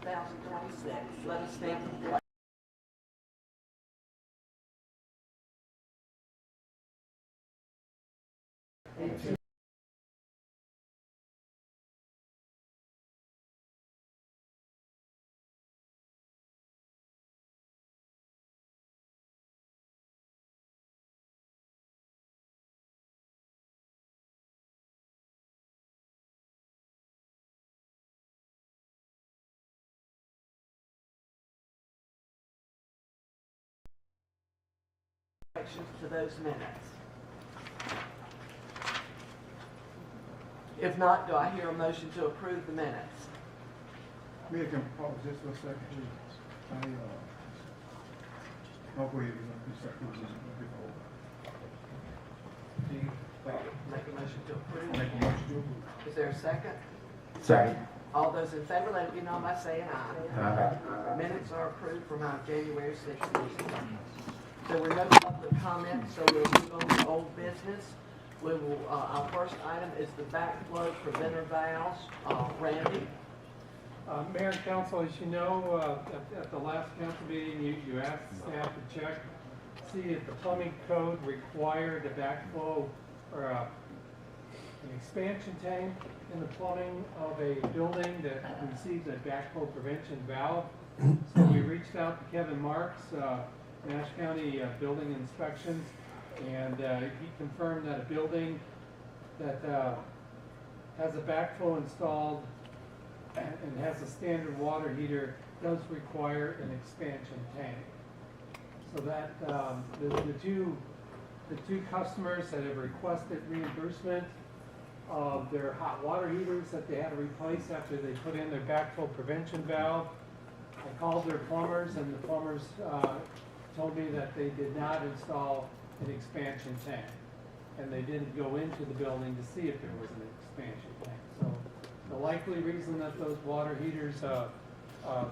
2026. Let us stand for the flag. To those minutes. If not, do I hear a motion to approve the minutes? Mayor, can I pause just for a second, please? I'll go ahead and second Make a motion to approve. Make a motion to approve. Is there a second? Second. All those in favor, let it be known by saying aye. Aye. Minutes are approved from our January 6th meeting. There were no public comments, so we'll move on to old business. We will, our first item is the backflow preventer valves. Randy? Mayor and council, as you know, at the last council meeting, you asked staff to check, see if the plumbing code required a backflow or an expansion tank in the plumbing of a building that receives a backflow prevention valve. So we reached out to Kevin Marks, Nash County Building Inspections, and he confirmed that a building that has a backflow installed and has a standard water heater does require an expansion tank. So that the two customers that have requested reimbursement of their hot water heaters that they had to replace after they put in their backflow prevention valve, I called their plumbers, and the plumbers told me that they did not install an expansion tank, and they didn't go into the building to see if there was an expansion tank. So the likely reason that those water heaters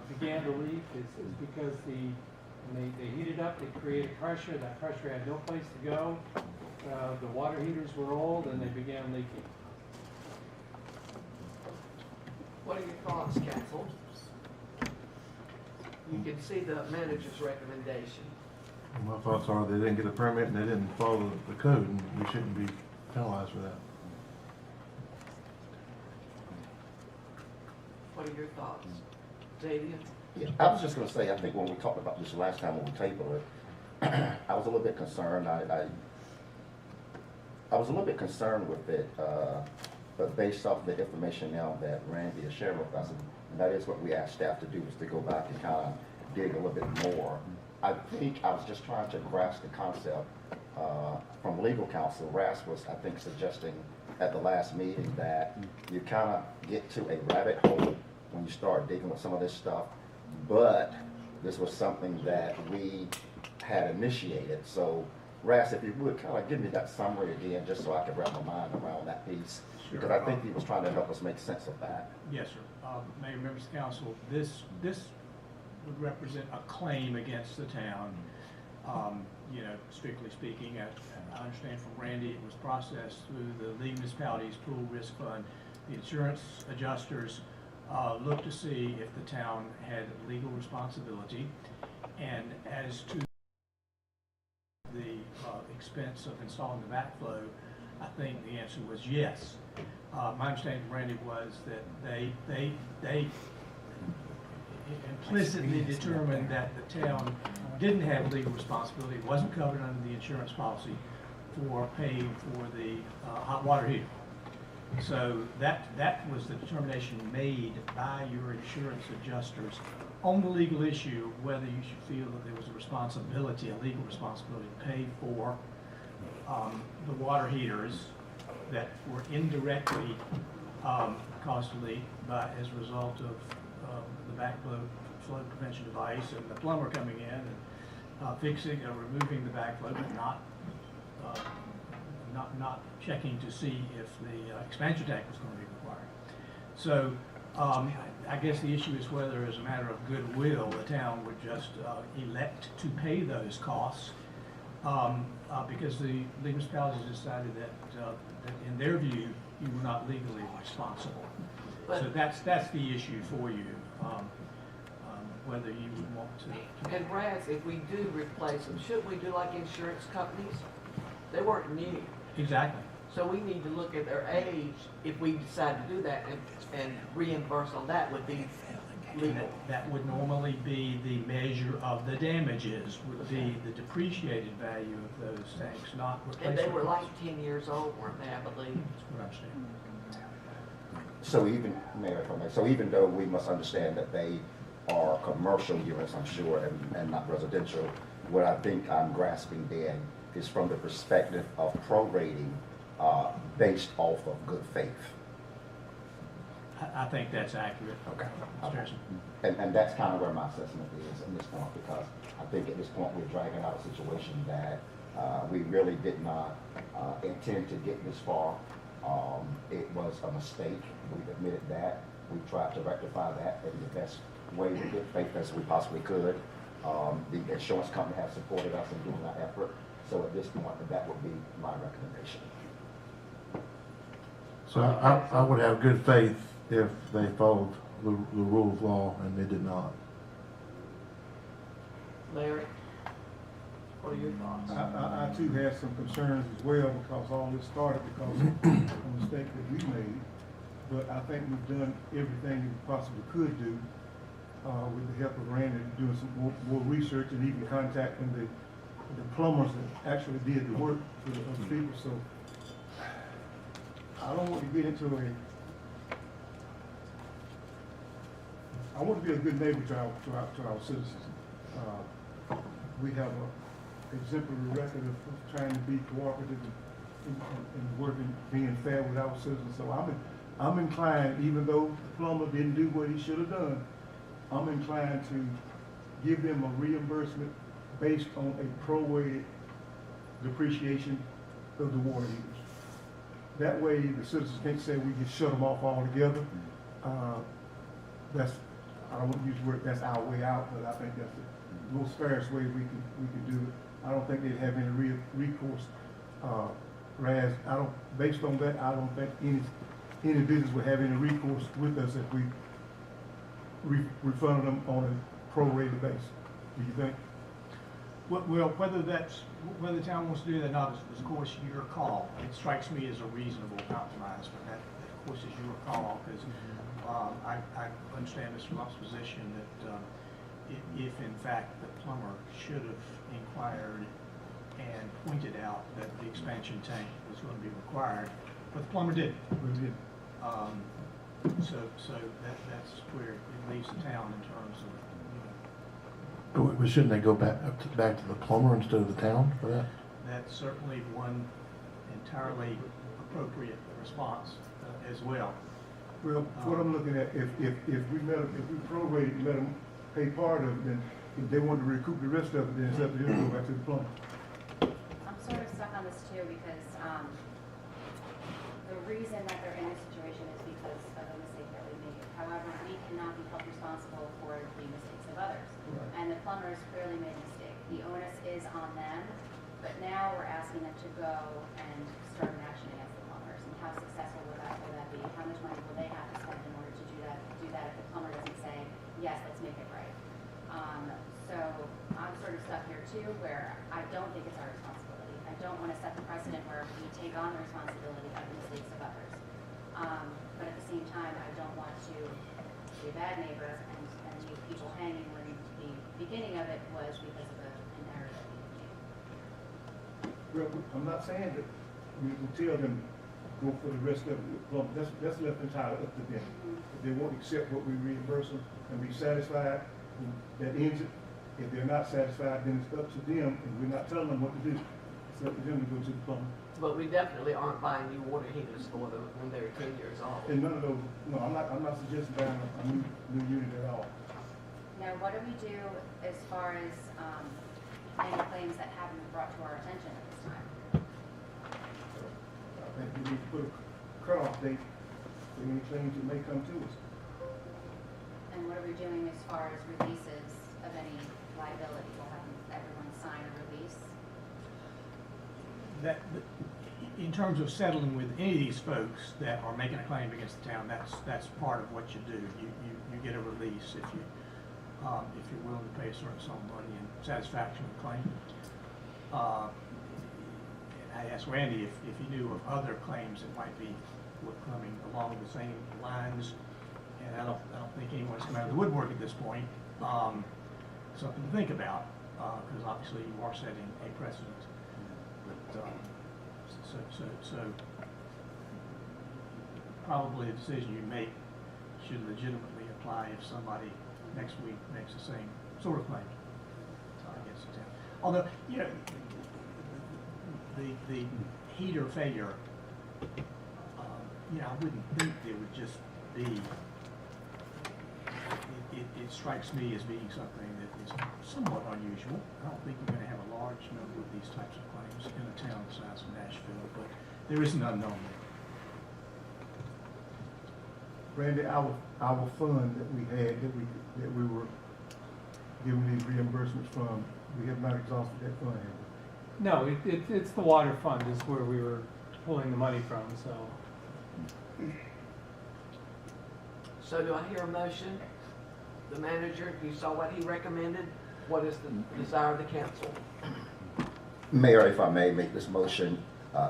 began to leak is because when they heated up, they created pressure. That pressure had no place to go. The water heaters were old, and they began leaking. What are your thoughts, council? You can see the manager's recommendation. My thoughts are they didn't get a permit and they didn't follow the code, and we shouldn't be penalized for that. What are your thoughts? Xavier? Yeah, I was just going to say, I think when we talked about this last time when we tabled it, I was a little bit concerned. I was a little bit concerned with it, but based off the information now that Randy has shared with us, and that is what we asked staff to do, is to go back and kind of dig a little bit more. I think I was just trying to grasp the concept from legal counsel. Ras was, I think, suggesting at the last meeting that you kind of get to a rabbit hole when you start digging with some of this stuff, but this was something that we had initiated. So Ras, if you would kind of give me that summary again, just so I could wrap my mind around that piece, Sure. because I think he was trying to help us make sense of that. Yes, sir. Mayor, members of council, this would represent a claim against the town. You know, strictly speaking, I understand from Randy, it was processed through the League of Municipalities Pool Risk Fund. The insurance adjusters looked to see if the town had legal responsibility, and as to the expense of installing the backflow, I think the answer was yes. My understanding from Randy was that they implicitly determined that the town didn't have legal responsibility, it wasn't covered under the insurance policy for paying for the hot water heater. So that was the determination made by your insurance adjusters on the legal issue, whether you should feel that there was a responsibility, a legal responsibility to pay for the water heaters that were indirectly caused a leak as a result of the backflow flow prevention device and the plumber coming in and fixing or removing the backflow, but not checking to see if the expansion tank was going to be required. So I guess the issue is whether, as a matter of goodwill, the town would just elect to pay those costs because the municipalities decided that in their view, you were not legally responsible. So that's the issue for you. whether you would want to. And Raz, if we do replace them, shouldn't we do like insurance companies? They weren't new, Exactly. so we need to look at their age if we decide to do that and reimburse on that would be legal. That would normally be the measure of the damages, would be the depreciated value of those tanks, not And replacement. they were like costs. 10 years old, weren't they, I believe? That's what I'm saying. So even, Mayor, if I may, so even though we must understand that they are commercial units, I'm sure, and not residential, what I think I'm grasping then is from the perspective of prorating based off of good faith. I think that's accurate. Okay. Mr. Harrison. And that's kind of where my assessment is at this point, because I think at this point we're dragging out a situation that we really did not intend to get this far. It was a mistake. We've admitted that. We tried to rectify that in the best way with good faith as we possibly could. The insurance company has supported us in doing that effort. So at this point, that would be my recommendation. So I would have good faith if they followed the rule of law, and they did not. Larry, what are your thoughts? I too had some concerns as well, because all this started because of a mistake that we made. But I think we've done everything we possibly could do, with the help of Randy, doing some more research and even contacting the plumbers that actually did the work for the other people. So I don't want to get into I want to be a good neighbor to our citizens. We have a exemplary record of trying to be cooperative and working, being fair with our citizens. So I'm inclined, even though the plumber didn't do what he should have done, I'm inclined to give them a reimbursement based on a prorated depreciation of the water users. That way, the citizens can't say we just shut them off altogether. That's, I don't want to use the word, that's our way out, but I think that's the most fairest way we can do it. I don't think they'd have any recourse. Raz, based on that, I don't think any business would have any recourse with us if we refunded them on a prorated basis. Do you think? Well, whether the town wants to do that or not is of course your call. It strikes me as a reasonable compromise, but that of course is your call, because I understand Mr. Lump's position that if in fact the plumber should have inquired and pointed out that the expansion tank was going to be required, but the plumber didn't. We did. So that's where it leaves the town in terms of, But shouldn't they go back to the plumber instead of the town for that? that's certainly one entirely appropriate response as well. Well, what I'm looking at, if we prorated and let them pay part of it, then if they want to recoup the rest of it, then it's up to them to go back to the plumber. I'm sort of stuck on this too, because the reason that they're in this situation is because of a mistake that we made. However, we cannot be held responsible for the mistakes of others. Right. And the plumbers clearly made a mistake. The onus is on them, but now we're asking them to go and start an action against the plumbers. And how successful will that be? How much money will they have to spend in order to do that if the plumber doesn't say, yes, let's make it right? So I'm sort of stuck here too, where I don't think it's our responsibility. I don't want to set the precedent where we take on the responsibility of the mistakes of others. But at the same time, I don't want to be a bad neighbor and leave people hanging when the beginning of it was because of an error that we made. Well, I'm not saying that we will tell them, go for the rest of it. Well, that's left entirely up to them. If they won't accept what we reimburse them and be satisfied, that ends it. If they're not satisfied, then it's up to them, and we're not telling them what to do. It's up to them to go to the plumber. But we definitely aren't buying new water heaters for them when they're 10 years old. And none of those, no, I'm not suggesting buying a new unit at all. Now, what do we do as far as any claims that haven't been brought to our attention at this time? I think we need to put a cutoff date for any claims that may come to us. And what are we doing as far as releases of any liability? We'll have everyone sign a release. That, in terms of settling with any of these folks that are making a claim against the town, that's part of what you do. You get a release if you, if you're willing to pay a certain sum of money in satisfaction of the claim. And I asked Randy if he knew of other claims that might be coming along the same lines. And I don't think anyone's come out of the woodwork at this point. Something to think about, because obviously you are setting a precedent. But, so probably a decision you make should legitimately apply if somebody next week makes the same sort of claim. I guess it's although, you know, the heater failure, you know, I wouldn't think there would just be. It strikes me as being something that is somewhat unusual. I don't think you're going to have a large number of these types of claims in a town the size of Nashville, but there is an unknown there. Randy, our fund that we had, that we were giving these reimbursements from, we have not exhausted that fund, have we? No, it's the water fund is where we were pulling the money from, so. So do I hear a motion? The manager, you saw what he recommended. What is the desire of the council? Mayor, if I may make this motion,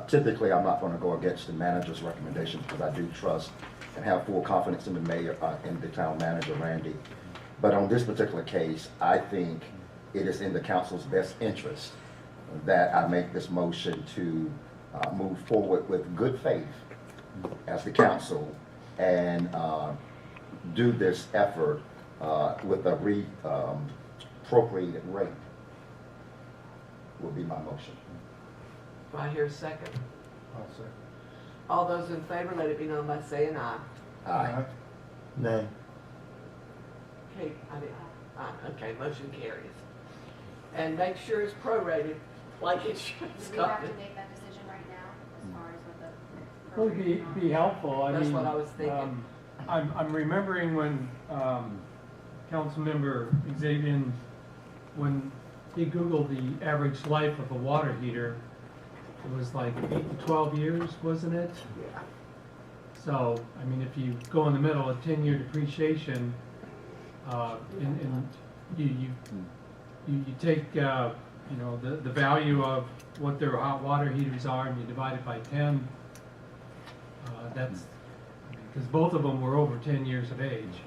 typically I'm not going to go against the manager's recommendations because I do trust and have full confidence in the mayor, in the town manager, Randy. But on this particular case, I think it is in the council's best interest that I make this motion to move forward with good faith as the council and do this effort with a appropriated rate will be my motion. Do I hear a second? I'll second. All those in favor, let it be known by saying aye. Aye. Nay. Okay, okay, motion carries. And make sure it's prorated like it should. Do we have to make that decision right now, as far as what the? Would be helpful, I mean. That's what I was thinking. I'm remembering when, Councilmember Xavier, when he Googled the average life of a water heater, it was like 8 to 12 years, wasn't it? Yeah. So, I mean, if you go in the middle of 10-year depreciation, and you take, you know, the value of what their hot water heaters are and you divide it by 10, that's, because both of them were over 10 years of age.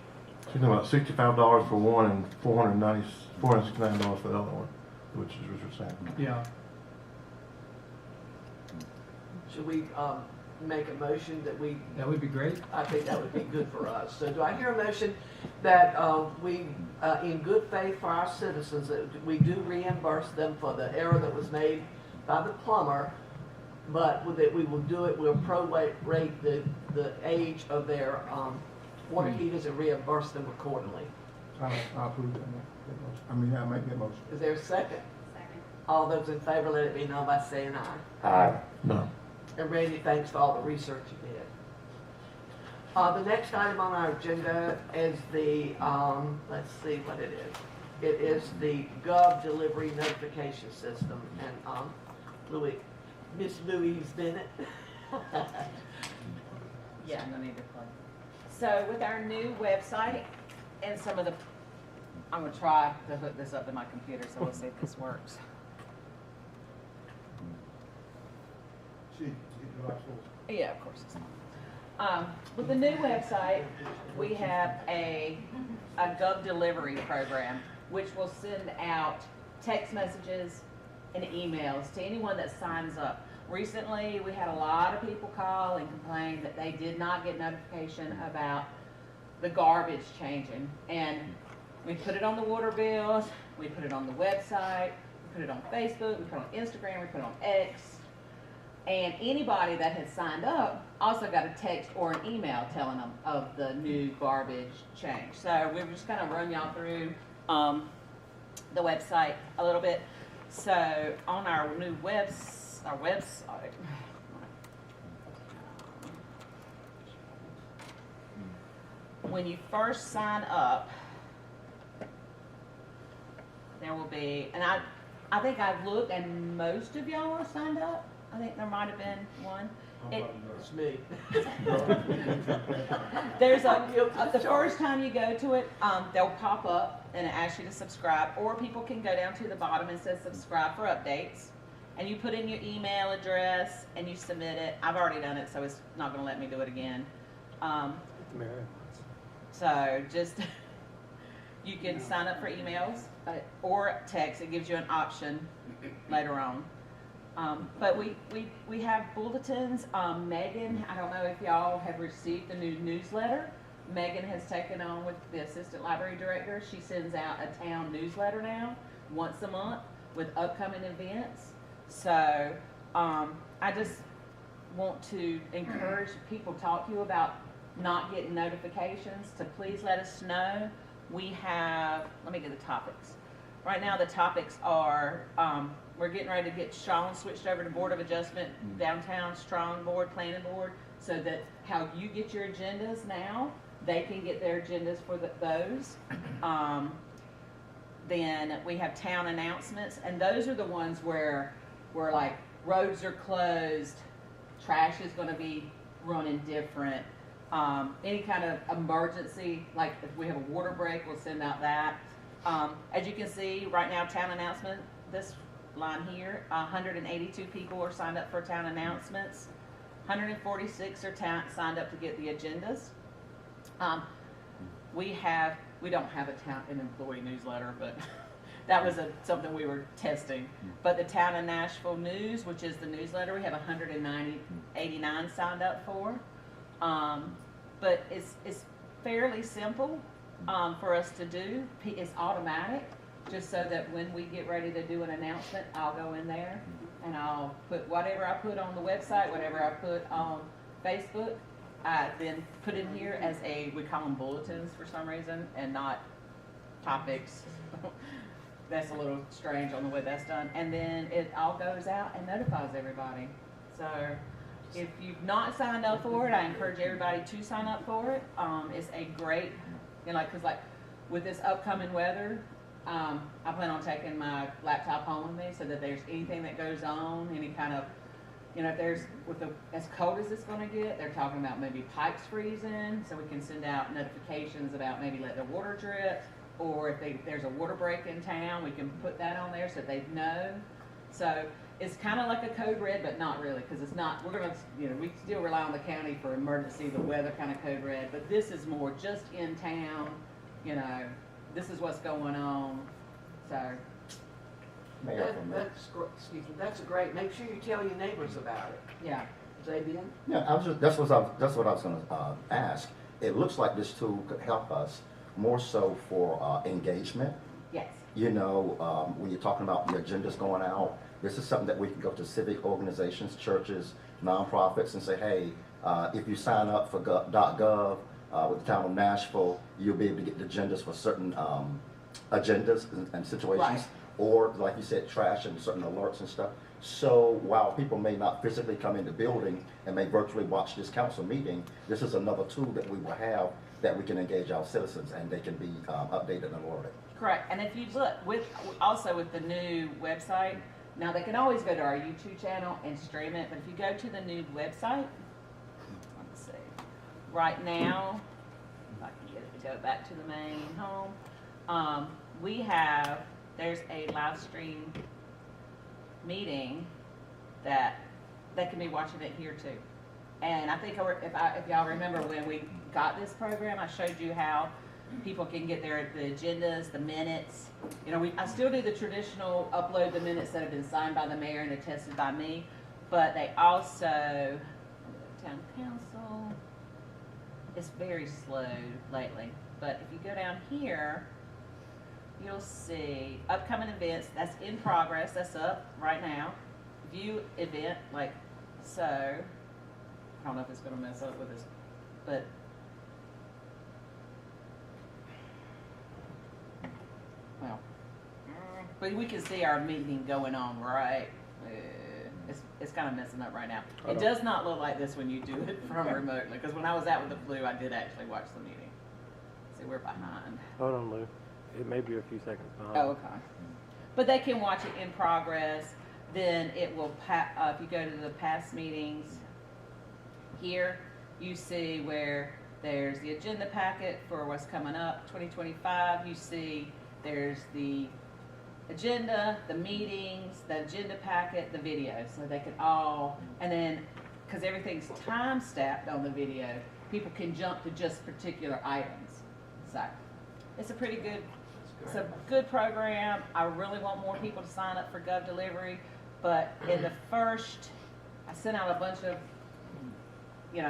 So you're about $65 for one and $469 for the other one, which is what you're saying. Yeah. Should we make a motion that we, That would be great. I think that would be good for us. So do I hear a motion that we, in good faith for our citizens, that we do reimburse them for the error that was made by the plumber, but that we will do it, we'll prorate the age of their water heaters and reimburse them accordingly. I'll approve that motion. I mean, I make that motion. Is there a second? Second. All those in favor, let it be known by saying aye. Aye. No. And Randy, thanks for all the research you did. The next item on our agenda is the, let's see what it is. It is the Gov delivery notification system, and Miss Louise Bennett. Yeah, no need to plug. So with our new website and some of the, I'm gonna try to hook this up to my computer, so we'll see if this works. See, get the last one. Yeah, of course it's not. With the new website, we have a Gov delivery program, which will send out text messages and emails to anyone that signs up. Recently, we had a lot of people call and complain that they did not get notification about the garbage changing. And we put it on the water bills, we put it on the website, we put it on Facebook, we put it on Instagram, we put it on X. And anybody that had signed up also got a text or an email telling them of the new garbage change. So we're just gonna run y'all through the website a little bit. So on our new website, when you first sign up, there will be, and I think I've looked and most of y'all are signed up. I think there might have been one. It, It's me. there's I'm guilty the as first charged. time you go to it, they'll pop up and it asks you to subscribe, or people can go down to the bottom and says subscribe for updates. And you put in your email address and you submit it. I've already done it, so it's not gonna let me do it again. So just, you can sign up for emails or text. It gives you an option later on. But we have bulletins. Megan, I don't know if y'all have received the new newsletter. Megan has taken on with the assistant library director. She sends out a town newsletter now, once a month, with upcoming events. So I just want to encourage people, talk to you about not getting notifications, to please let us know. We have, let me get the topics. Right now the topics are, we're getting ready to get Sean switched over to Board of Adjustment, Downtown Strong Board, Planning Board, so that how you get your agendas now, they can get their agendas for those. Then we have town announcements, and those are the ones where like roads are closed, trash is gonna be running different. Any kind of emergency, like if we have a water break, we'll send out that. As you can see, right now, town announcement, this line here, 182 people are signed up for town announcements. 146 are signed up to get the agendas. We don't have an employee newsletter, but that was something we were testing. But the Town of Nashville News, which is the newsletter, we have 89 signed up for. But it's fairly simple for us to do. It's automatic, just so that when we get ready to do an announcement, I'll go in there and I'll put whatever I put on the website, whatever I put on Facebook, I then put in here as we call them bulletins for some reason, and not topics. That's a little strange on the way that's done. And then it all goes out and notifies everybody. So if you've not signed up for it, I encourage everybody to sign up for it. It's a great, cause like with this upcoming weather, I plan on taking my laptop home with me so that there's anything that goes on, any kind of, if there's, as cold as it's gonna get, they're talking about maybe pipes freezing, so we can send out notifications about maybe let the water drip, or if there's a water break in town, we can put that on there so they know. So it's kind of like a code red, but not really, because it's not, we're gonna, we still rely on the county for emergency, the weather kind of code red, but this is more just in town, this is what's going on, so. Mayor, from there. That's great. Make sure you tell your neighbors about it. Yeah. Zabian? Yeah, that's what I was gonna ask. It looks like this tool could help us more so for engagement. Yes. When you're talking about the agendas going out, this is something that we can go to civic organizations, churches, nonprofits, and say, hey, if you sign up for .gov with the town of Nashville, you'll be able to get the agendas for certain agendas and situations. Right. Or, like you said, trash and certain alerts and stuff. So while people may not physically come in the building and may virtually watch this council meeting, this is another tool that we will have that we can engage our citizens, and they can be updated and alerted. Correct. And if you look also with the new website, now they can always go to our YouTube channel and stream it, but if you go to the new website, let's see, right now, if I can get it to go back to the main home, there's a live stream meeting that they can be watching it here too. And I think if y'all remember when we got this program, I showed you how people can get the agendas, the minutes. I still do the traditional upload the minutes that have been signed by the mayor and attested by me, but they also, town council, it's very slow lately. But if you go down here, you'll see upcoming events, that's in progress, that's up right now. View event, like so. I don't know if it's gonna mess up with this, but but we can see our meeting going on, right? It's kind of messing up right now. It does not look like this when you do it from remotely, because when I was out with the flu, I did actually watch the meeting. See, we're behind. Hold on, Lou. It may be a few seconds behind. Oh, okay. But they can watch it in progress. then it will if you go to the past meetings here, you see where there's the agenda packet for what's coming up, 2025. You see there's the agenda, the meetings, the agenda packet, the video. So they can all, and then, because everything's time stamped on the video, people can jump to just particular items. So it's a pretty good, it's a good program. I really want more people to sign up for Gov Delivery, but in the first, I sent out a bunch of,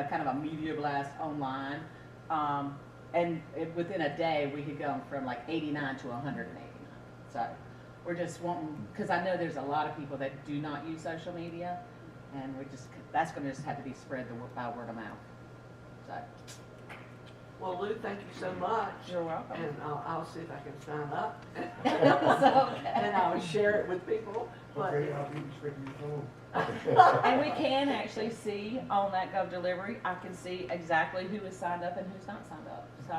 kind of a media blast online, and within a day we had gone from like 89 to 189. So we're just wanting, because I know there's a lot of people that do not use social media, and that's going to just have to be spread by word of mouth. So. Well, Lou, thank you so much. You're welcome. And I'll see if I can sign up. So, And I'll share it with people. But, Okay, I'll be expecting your phone. and we can actually see on that Gov Delivery, I can see exactly who is signed up and who's not signed up. So,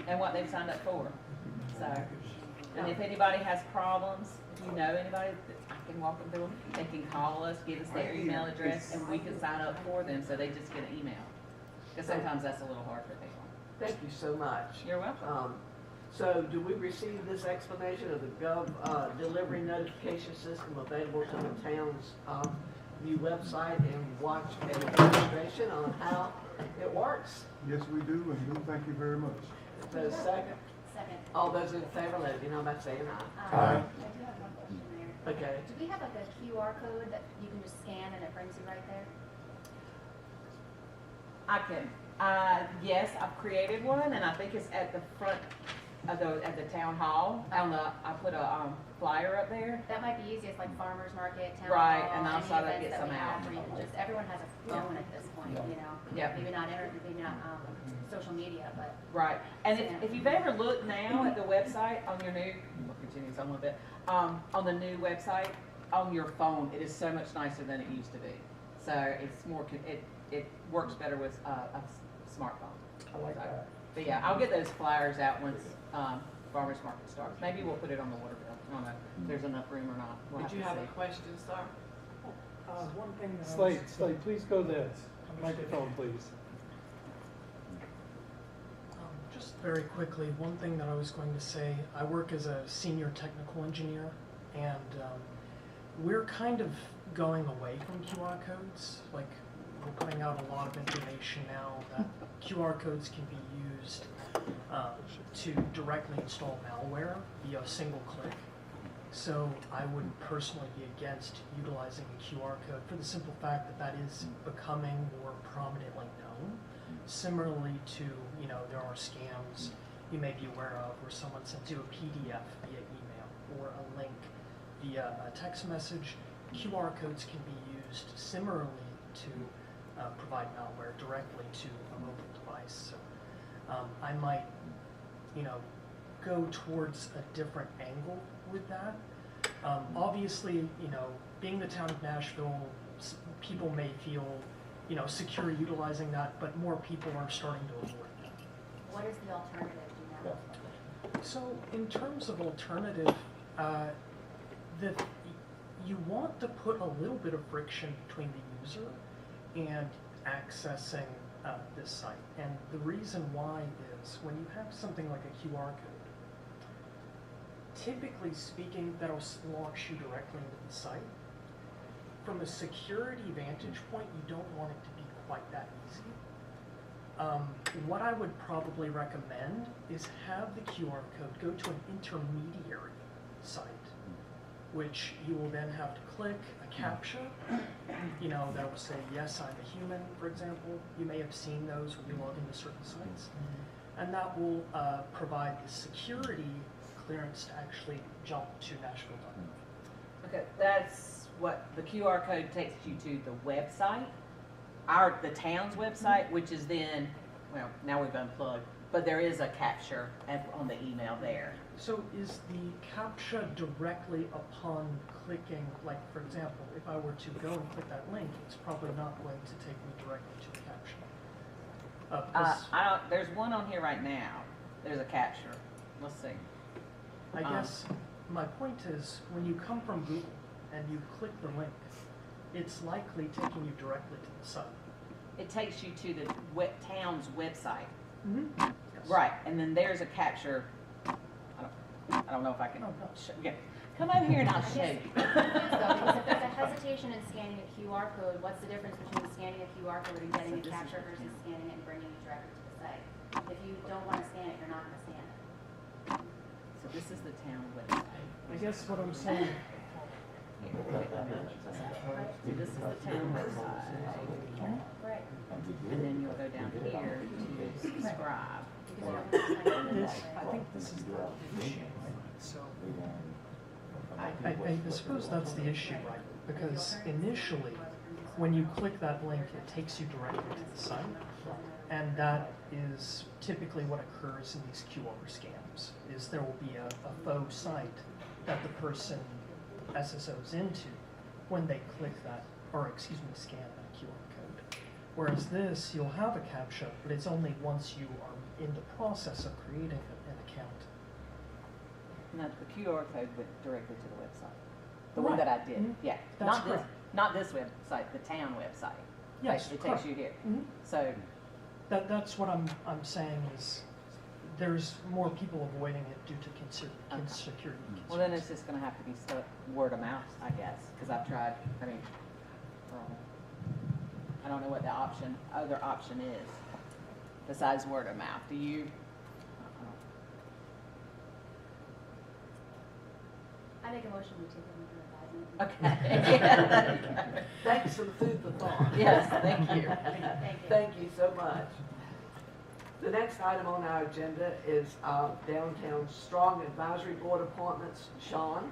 and what they've signed up for. So, and if anybody has problems, if you know anybody, I can walk them through them. They can call us, give us their email address, and we can sign up for them so they just get an email. Because sometimes that's a little hard for people. thank you so much. You're welcome. So do we receive this explanation of the Gov delivery notification system available to the town's new website and watch a demonstration on how it works? Yes, we do, and Lou, thank you very much. Those second, Second. all those in favor, let it be known by saying aye. Aye. I do have one question there. Okay. Do we have like a QR code that you can just scan and it brings you right there? I can. Yes, I've created one, and I think it's at the front of at the town hall. I put a flyer up there. That might be easiest, like farmer's market, town Right, hall, and any also that events gets that we them have out. where you can just, everyone has a phone at this point, Yep. Maybe not internet, maybe not, social media, but Right, and if you've ever looked now at the website on your new, we'll continue on a little bit, on the new website, on your phone, it is so much nicer than it used to be. So it's more, it works better with a smartphone. I like that. But yeah, I'll get those flyers out once farmer's market starts. Maybe we'll put it on the water bill. I don't know if there's enough room or not. We'll Did you to have see. a question, sir? One thing that Slade, please go to that microphone, please. just very quickly, one thing that I was going to say, I work as a senior technical engineer, and we're kind of going away from QR codes. Like, we're putting out a lot of information now that QR codes can be used to directly install malware via a single click. So I would personally be against utilizing a QR code for the simple fact that that is becoming more prominently known. Similarly to, there are scams you may be aware of where someone sends you a PDF via email or a link via a text message. QR codes can be used similarly to provide malware directly to a mobile device. So I might, go towards a different angle with that. Obviously, being the town of Nashville, people may feel, secure utilizing that, but more people are starting to avoid that. what is the alternative, do you know? So in terms of alternative, you want to put a little bit of friction between the user and accessing this site. And the reason why is when you have something like a QR code, typically speaking, that'll launch you directly into the site. From a security vantage point, you don't want it to be quite that easy. What I would probably recommend is have the QR code go to an intermediary site, which you will then have to click a CAPTCHA, that will say, yes, I'm a human, for example. You may have seen those when you log into certain sites. And that will provide the security clearance to actually jump to Nashville.gov. Okay, that's what the QR code takes you to the website, the town's website, which is then, well, now we've unplugged, but there is a capture on the email there. So is the CAPTCHA directly upon clicking, like for example, if I were to go and click that link, it's probably not going to take me directly to the CAPTCHA. There's one on here right now. There's a capture. Let's see. I guess my point is, when you come from Google and you click the link, it's likely taking you directly to the site. It takes you to the town's website. Yes. Right, and then there's a capture. I don't know if I can. Oh, no. Yeah. Come over here and I'll show you. Because if there's a hesitation in scanning a QR code, what's the difference between scanning a QR code and getting a capture versus scanning it and bringing you directly to the site? If you don't want to scan it, you're not going to scan it. So this is the town website. I guess what I'm saying, So this is the town website. Right. And then you'll go down here to subscribe. I think this is the issue. So I suppose that's the issue, right? Because initially, when you click that link, it takes you directly to the site. And that is typically what occurs in these QR scams, is there will be a faux site that the person SSOs into when they click that, or excuse me, scan that QR code. Whereas this, you'll have a CAPTCHA, but it's only once you are in the process of creating an account. No, the QR code went directly to the website. The one Right. that I did, Mhm. yeah. That's Not this, correct. not this website, the town website. Yes, It takes correct. you here. Mhm. So, That's what I'm saying is there's more people avoiding it due to security concerns. well, then it's just gonna have to be word of mouth, I guess, because I've tried, I don't know what the other option is besides word of mouth. Do you? I make a motion to take it under advisement. Okay. Thanks for the food for thought. Yes, thank you. Thank you. Thank you so much. The next item on our agenda is Downtown Strong Advisory Board appointments. Sean?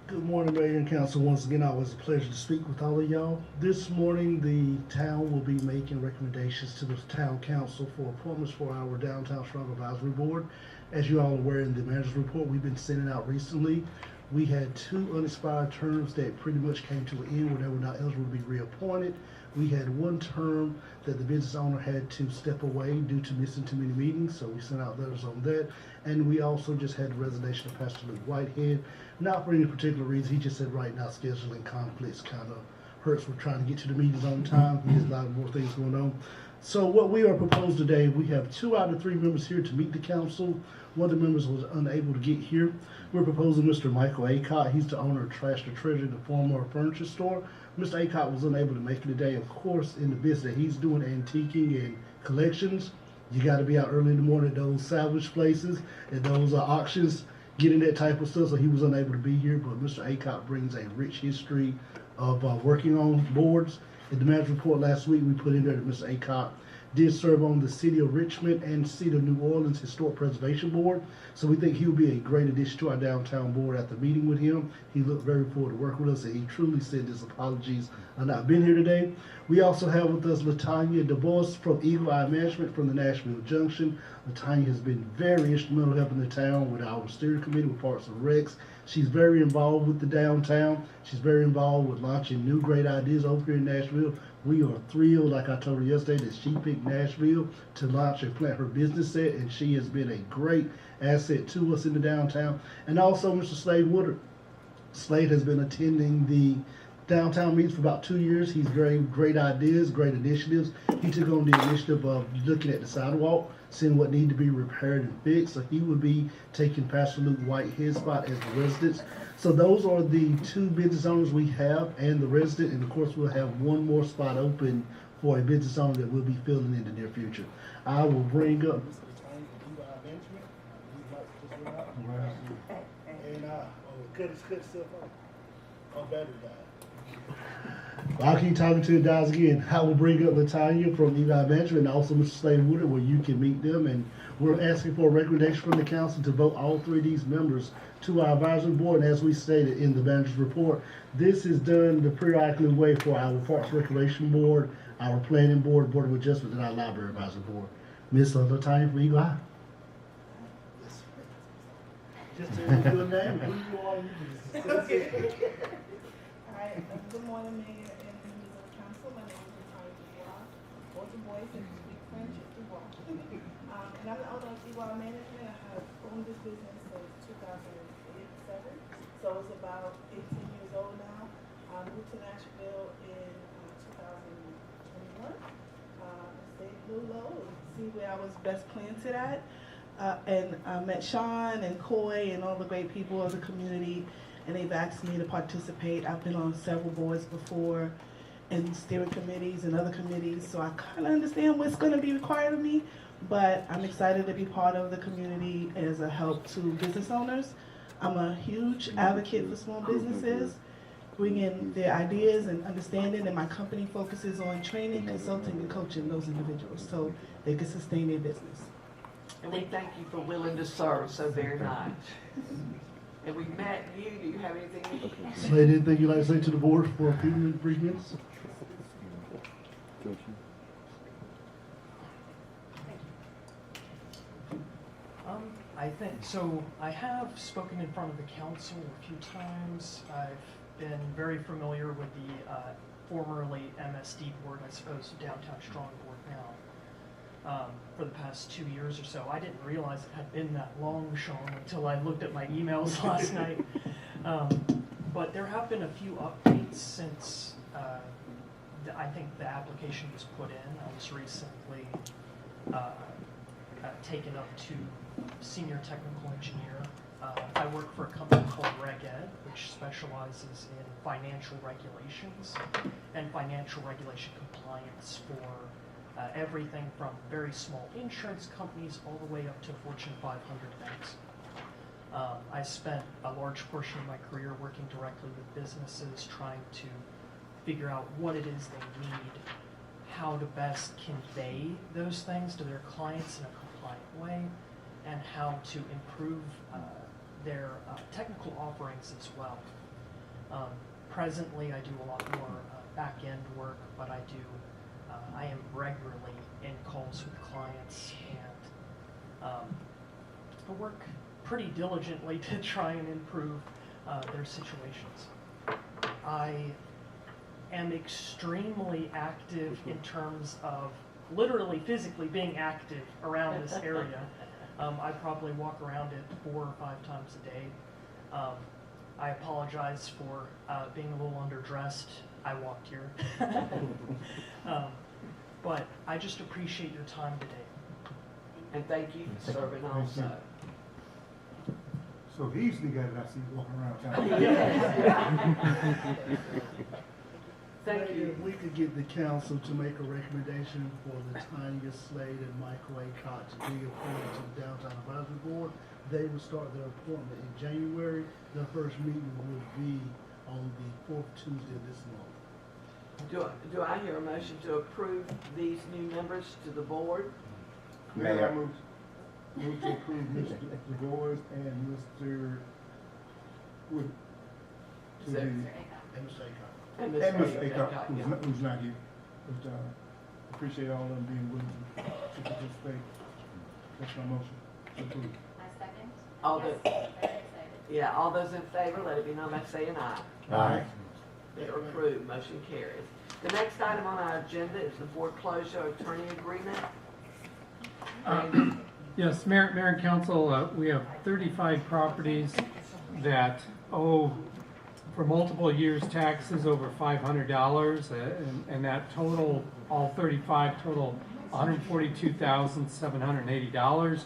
Good morning, Mayor and Council. Once again, always a pleasure to speak with all of y'all. This morning, the town will be making recommendations to the town council for appointments for our Downtown Strong Advisory Board. As you all are aware, in the manager's report we've been sending out recently, we had 2 unexpired terms that pretty much came to an end where they were not eligible to be reappointed. We had 1 term that the business owner had to step away due to missing too many meetings, so we sent out letters on that. And we also just had the resignation of Pastor Luke Whitehead, not for any particular reason. He just said right now scheduling conflicts kind of hurts with trying to get to the meetings on time. He has a lot more things going on. So what we are proposed today, we have 2 out of 3 members here to meet the council. One of the members was unable to get here. We're proposing Mr. Michael Acott. He's the owner of Trash to Treasure, the former furniture store. Mr. Acott was unable to make it today. Of course, in the business that he's doing, antiquing and collections, you got to be out early in the morning at those salvage places, at those auctions, getting that type of stuff. So he was unable to be here, but Mr. Acott brings a rich history of working on boards. In the manager report last week, we put in there that Mr. Acott did serve on the City of Richmond and City of New Orleans Historic Preservation Board. So we think he will be a great addition to our downtown board. After meeting with him, he looked very forward to working with us, and he truly sent his apologies on not being here today. We also have with us Latanya DeBois from Eagle Eye Management from the Nashville Junction. Latanya has been very instrumental helping the town with our steering committee, with Parks and Recs. She's very involved with the downtown. She's very involved with launching new great ideas over here in Nashville. We are thrilled, like I told her yesterday, that she picked Nashville to launch and plant her business at, and she has been a great asset to us in the downtown. And also Mr. Slade Woodard. Slade has been attending the downtown meetings for about 2 years. He's very great ideas, great initiatives. He took on the initiative of looking at the sidewalk, seeing what needed to be repaired and fixed. So he would be taking Pastor Luke Whitehead's spot as the residents. So those are the 2 business owners we have and the resident. And of course, we'll have 1 more spot open for a business owner that we'll be filling in the near future. I will bring up. I'll keep talking to the guys again. I will bring up Latanya from Eli Management and also Mr. Slade Woodard where you can meet them. And we're asking for a recommendation from the council to vote all 3 of these members to our advisory board. And as we stated in the manager's report, this is done the periodically way for our Parks Recreation Board, our Planning Board, Board of Adjustment, and our Library Advisory Board. Ms. Latanya from Eagle Eye. Just to give you a name, who you are, you can Okay. All right. Good morning, Mayor and members of the council. My name is Latanya Dubois. Both the boys that speak French, Dubois. And I'm the owner of Dubois Management. I have 4 owned this business since 2007, so it's about 18 years old now. I moved to Nashville in 2021. Stayed a little low and see where I was best planted at. And I met Sean and Coy and all the great people of the community, and they've asked me to participate. I've been on several boards before, and steering committees and other committees, so I kind of understand what's going to be required of me, but I'm excited to be part of the community as a help to business owners. I'm a huge advocate for small businesses, bringing their ideas and understanding, and my company focuses on training, consulting, and coaching those individuals so they can sustain their business. And we thank you for willing to serve so very much. And we met you. Do you have anything? Slade, anything you'd like to say to the board for a few brief minutes? I think, so I have spoken in front of the council a few times. I've been very familiar with the formerly MSD board, I suppose Downtown Strong board now, for the past 2 years or so. I didn't realize it had been that long, Sean, until I looked at my emails last night. But there have been a few updates since I think the application was put in. I was recently taken up to senior technical engineer. I work for a company called Reg Ed, which specializes in financial regulations and financial regulation compliance for everything from very small insurance companies all the way up to Fortune 500 banks. I spent a large portion of my career working directly with businesses, trying to figure out what it is they need, how to best convey those things to their clients in a compliant way, and how to improve their technical offerings as well. Presently, I do a lot more back-end work, but I am regularly in calls with clients, and I work pretty diligently to try and improve their situations. I am extremely active in terms of literally physically being active around this area. I probably walk around it 4 or 5 times a day. I apologize for being a little underdressed. I walked here. But I just appreciate your time today. And thank you for serving also. So he's the guy that I see walking around town. Thank you. If we could get the council to make a recommendation for the Tanya Slade and Michael A. Cott to be appointed to the Downtown Advisory Board, they will start their appointment in January. Their first meeting will be on the 4th Tuesday of this month. Do I hear a motion to approve these new members to the board? Mayor, I move to approve Mr. DeVois and Mr. Wood. To Sir. the, And Mr. Acock. And and Mr. Mr. Acock, Acock, who's not here. But appreciate all of them being willing to participate. That's my motion. Approved. I second. All Yes, the, very excited. yeah, all those in favor, let it be known by saying aye. Aye. They're approved, motion carries. The next item on our agenda is the foreclosure attorney agreement. Yes, Mayor and Council, we have 35 properties that owe for multiple years taxes over $500, and that total, all 35 total $142,780.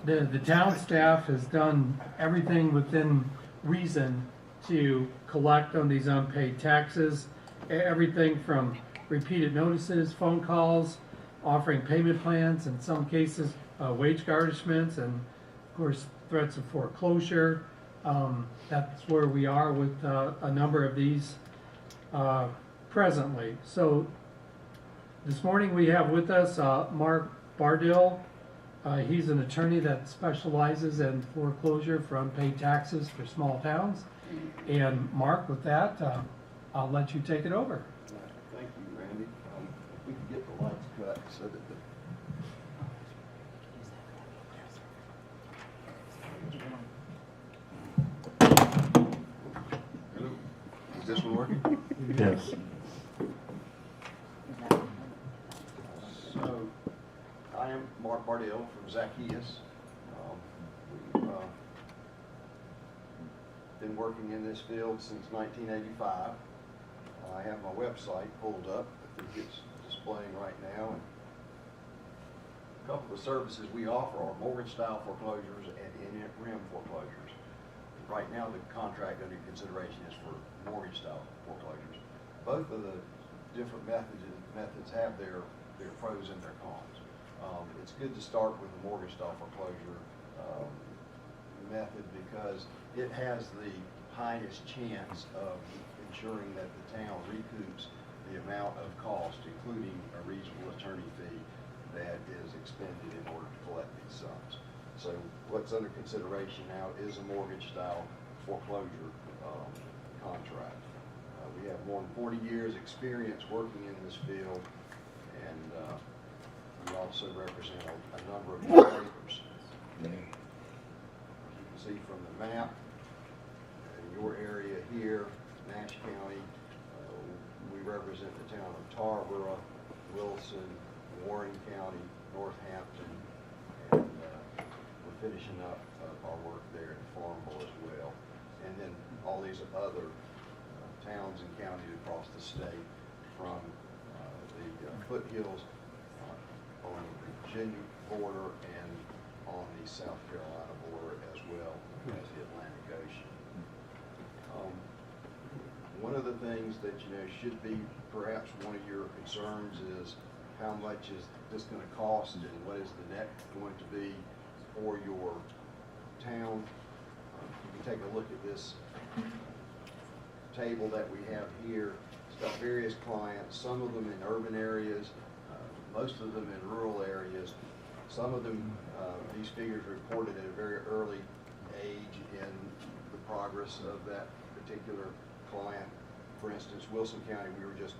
The town staff has done everything within reason to collect on these unpaid taxes, everything from repeated notices, phone calls, offering payment plans, in some cases wage garnishments, and of course threats of foreclosure. That's where we are with a number of these presently. So this morning we have with us Mark Bardill. He's an attorney that specializes in foreclosure for unpaid taxes for small towns. And Mark, with that, I'll let you take it over. Thank you, Randy. If we can get the lights cut so that the hello, is this one working? Yes. So, I am Mark Bardill from Zacchaeus. been working in this field since 1985. I have my website pulled up. I think it's displaying right now. And a couple of the services we offer are mortgage-style foreclosures and in-rem foreclosures. Right now, the contract under consideration is for mortgage-style foreclosures. Both of the different methods have their pros and their cons. It's good to start with the mortgage-style foreclosure method because it has the highest chance of ensuring that the town recoups the amount of cost, including a reasonable attorney fee that is expended in order to collect these sums. So what's under consideration now is a mortgage-style foreclosure contract. We have more than 40 years experience working in this field, and we also represent a number of neighbors. You can see from the map, in your area here, Nash County, we represent the town of Tarboro, Wilson, Warren County, Northampton, and we're finishing up our work there in Farmville as well. And then all these other towns and counties across the state, from the foothills on the Virginia border and on the South Carolina border as well as the Atlantic Ocean. One of the things that should be perhaps one of your concerns is how much is this going to cost and what is the net going to be for your town. You can take a look at this table that we have here. It's got various clients, some of them in urban areas, most of them in rural areas. Some of them, these figures reported at a very early age in the progress of that particular client. For instance, Wilson County, we were just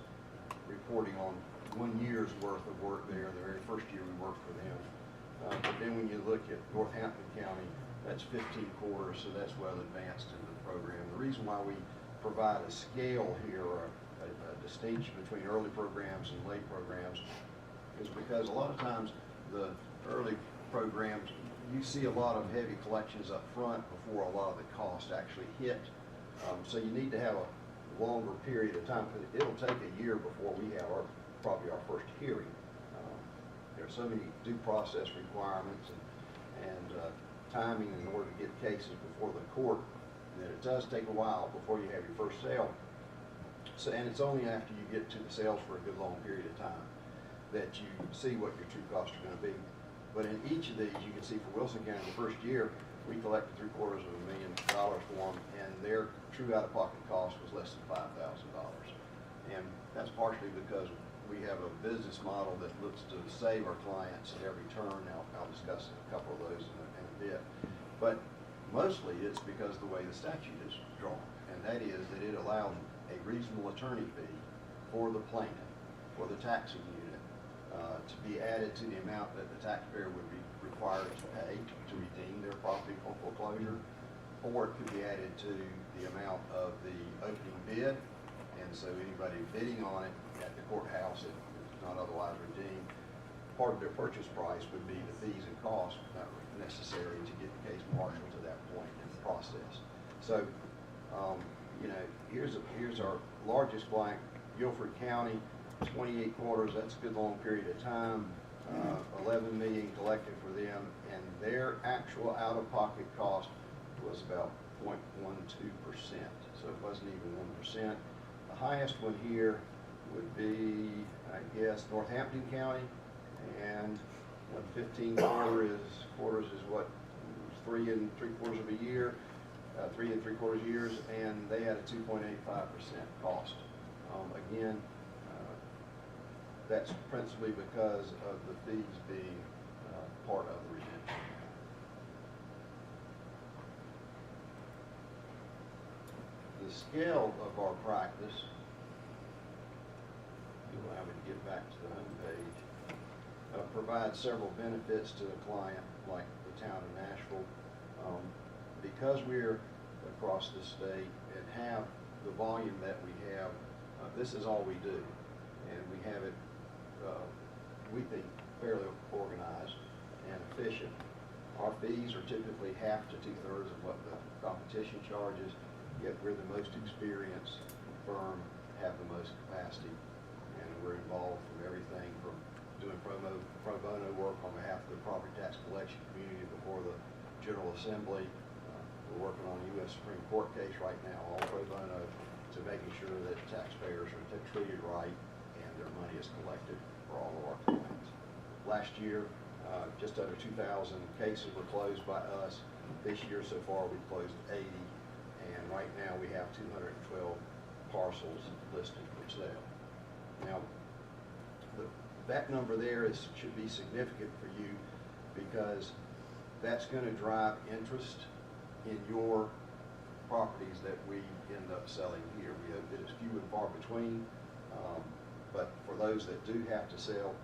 reporting on 1 year's worth of work there, the very first year we worked for them. But then when you look at Northampton County, that's 15 quarters, so that's well advanced into the program. The reason why we provide a scale here, or a distinction between early programs and late programs, is because a lot of times the early programs, you see a lot of heavy collections up front before a lot of the costs actually hit. So you need to have a longer period of time, because it'll take a year before we have probably our first hearing. There are so many due process requirements and timing in order to get cases before the court that it does take a while before you have your first sale. So, and it's only after you get to the sales for a good long period of time that you see what your true costs are going to be. But in each of these, you can see for Wilson County, the first year, we collected $750,000 for them, and their true out-of-pocket cost was less than $5,000. And that's partially because we have a business model that looks to save our clients at every turn. Now, I'll discuss a couple of those in a bit. But mostly it's because of the way the statute is drawn, and that is that it allows a reasonable attorney fee for the plaintiff, for the taxing unit, to be added to the amount that the taxpayer would be required to pay to redeem their property from foreclosure, or it could be added to the amount of the opening bid, and so anybody bidding on it at the courthouse, if it's not otherwise redeemed, part of their purchase price would be the fees and costs necessary to get the case marshaled to that point in the process. So, here's our largest client, Guilford County, 28 quarters. That's a good long period of time. 11 million collected for them, and their actual out-of-pocket cost was about 0.12%, so it wasn't even 1%. The highest one here would be, I guess, Northampton County, and 15 quarters is what, 3 3/4 of a year, 3 3/4 years, and they had a 2.85% cost. Again, that's principally because of the fees being part of the redemption. The scale of our practice, you'll have to get back to the home page, provides several benefits to the client, like the town of Nashville. Because we're across the state and have the volume that we have, this is all we do, and we have it, we think, fairly organized and efficient. Our fees are typically half to 2/3 of what the competition charges, yet we're the most experienced firm, have the most capacity, and we're involved from everything from doing pro bono work on behalf of the property tax collection community before the General Assembly. We're working on a U.S. Supreme Court case right now, all pro bono, to making sure that taxpayers are treated right and their money is collected for all of our clients. Last year, just under 2,000 cases were closed by us. This year so far, we've closed 80, and right now we have 212 parcels listed for sale. Now, that number there should be significant for you because that's going to drive interest in your properties that we end up selling here. We hope that it's few and far between, but for those that do have to sell,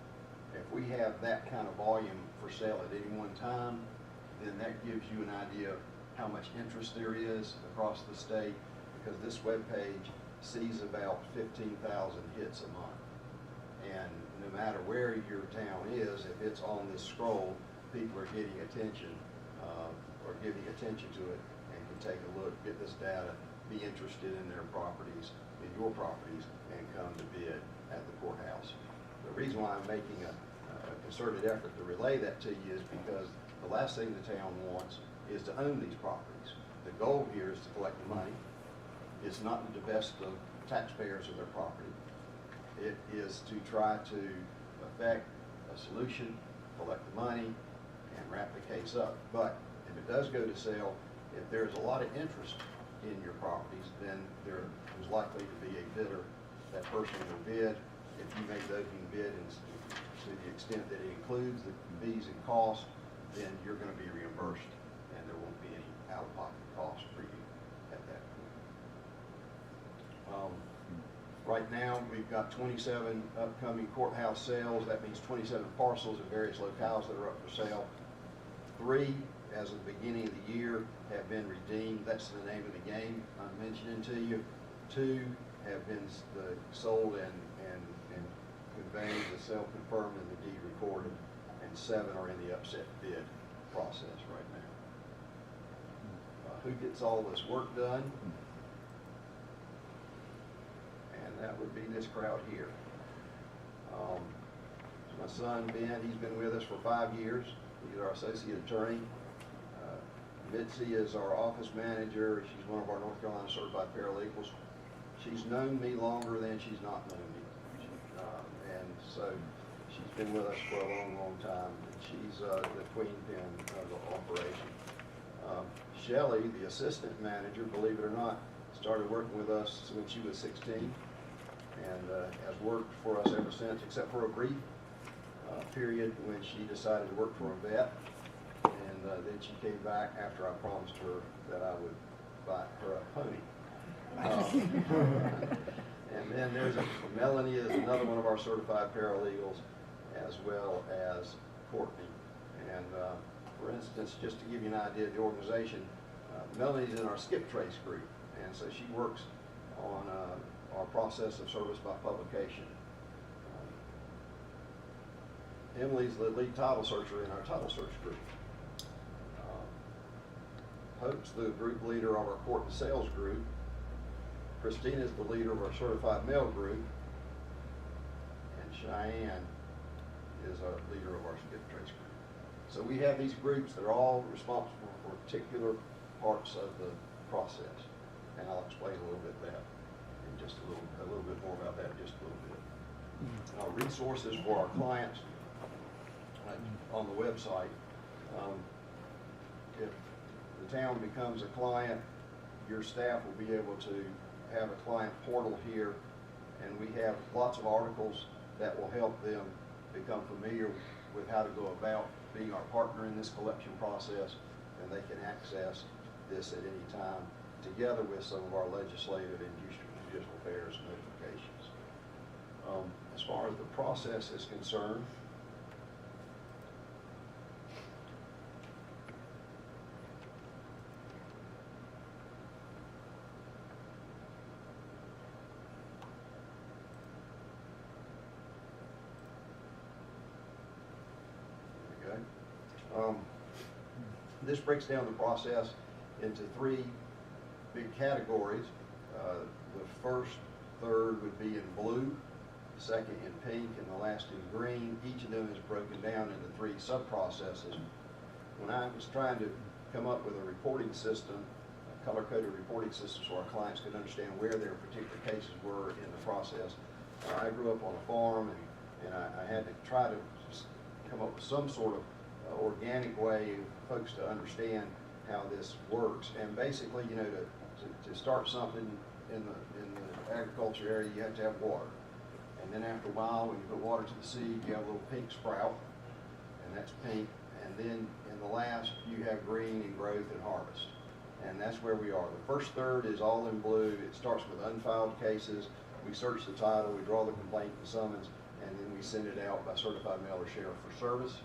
if we have that kind of volume for sale at any one time, then that gives you an idea of how much interest there is across the state, because this webpage sees about 15,000 hits a month. And no matter where your town is, if it's on this scroll, people are getting attention, or giving attention to it, and can take a look, get this data, be interested in their properties, in your properties, and come to bid at the courthouse. The reason why I'm making a concerted effort to relay that to you is because the last thing the town wants is to own these properties. The goal here is to collect the money. It's not to divest the taxpayers of their property. It is to try to effect a solution, collect the money, and wrap the case up. But if it does go to sale, if there's a lot of interest in your properties, then there is likely to be a bidder. That person will bid. If you make the opening bid and to the extent that it includes the fees and costs, then you're going to be reimbursed, and there won't be any out-of-pocket cost for you at that point. Right now, we've got 27 upcoming courthouse sales. That means 27 parcels in various locales that are up for sale. 3, as of the beginning of the year, have been redeemed. That's the name of the game I'm mentioning to you. 2 have been sold and conveyed, the sale confirmed and the deed recorded, and 7 are in the upset bid process right now. Who gets all this work done? And that would be this crowd here. My son, Ben, he's been with us for 5 years. He's our associate attorney. Mitzi is our office manager. She's one of our North Carolina certified paralegals. She's known me longer than she's not known me. And so she's been with us for a long, long time. She's the queen pin of the operation. Shelley, the assistant manager, believe it or not, started working with us when she was 16 and has worked for us ever since, except for a brief period when she decided to work for a vet. And then she came back after I promised her that I would buy her a pony. And then there's Melanie is another one of our certified paralegals, as well as Courtney. And for instance, just to give you an idea of the organization, Melanie's in our skip trace group, and so she works on our process of service by publication. Emily's the lead title searcher in our title search group. Hope's the group leader of our court and sales group. Christina's the leader of our certified mail group. And Cheyenne is our leader of our skip trace group. So we have these groups that are all responsible for particular parts of the process. And I'll explain a little bit of that in just a little bit more about that in just a little bit. Resources for our clients on the website. If the town becomes a client, your staff will be able to have a client portal here, and we have lots of articles that will help them become familiar with how to go about being our partner in this collection process, and they can access this at any time, together with some of our legislative and judicial affairs notifications. As far as the process is concerned, This breaks down the process into three big categories. The first third would be in blue, the second in pink, and the last in green. Each of them is broken down into three sub-processes. When I was trying to come up with a reporting system, a color-coded reporting system so our clients could understand where their particular cases were in the process, I grew up on a farm, and I had to try to come up with some sort of organic way for folks to understand how this works. And basically, you know, to start something in the agriculture area, you have to have water. And then after a while, when you put water to the seed, you have a little pink sprout, and that's pink. And then in the last, you have green and growth and harvest. And that's where we are. The first third is all in blue. It starts with unfiled cases. We search the title, we draw the complaint and summons, and then we send it out by certified mail or sheriff for service.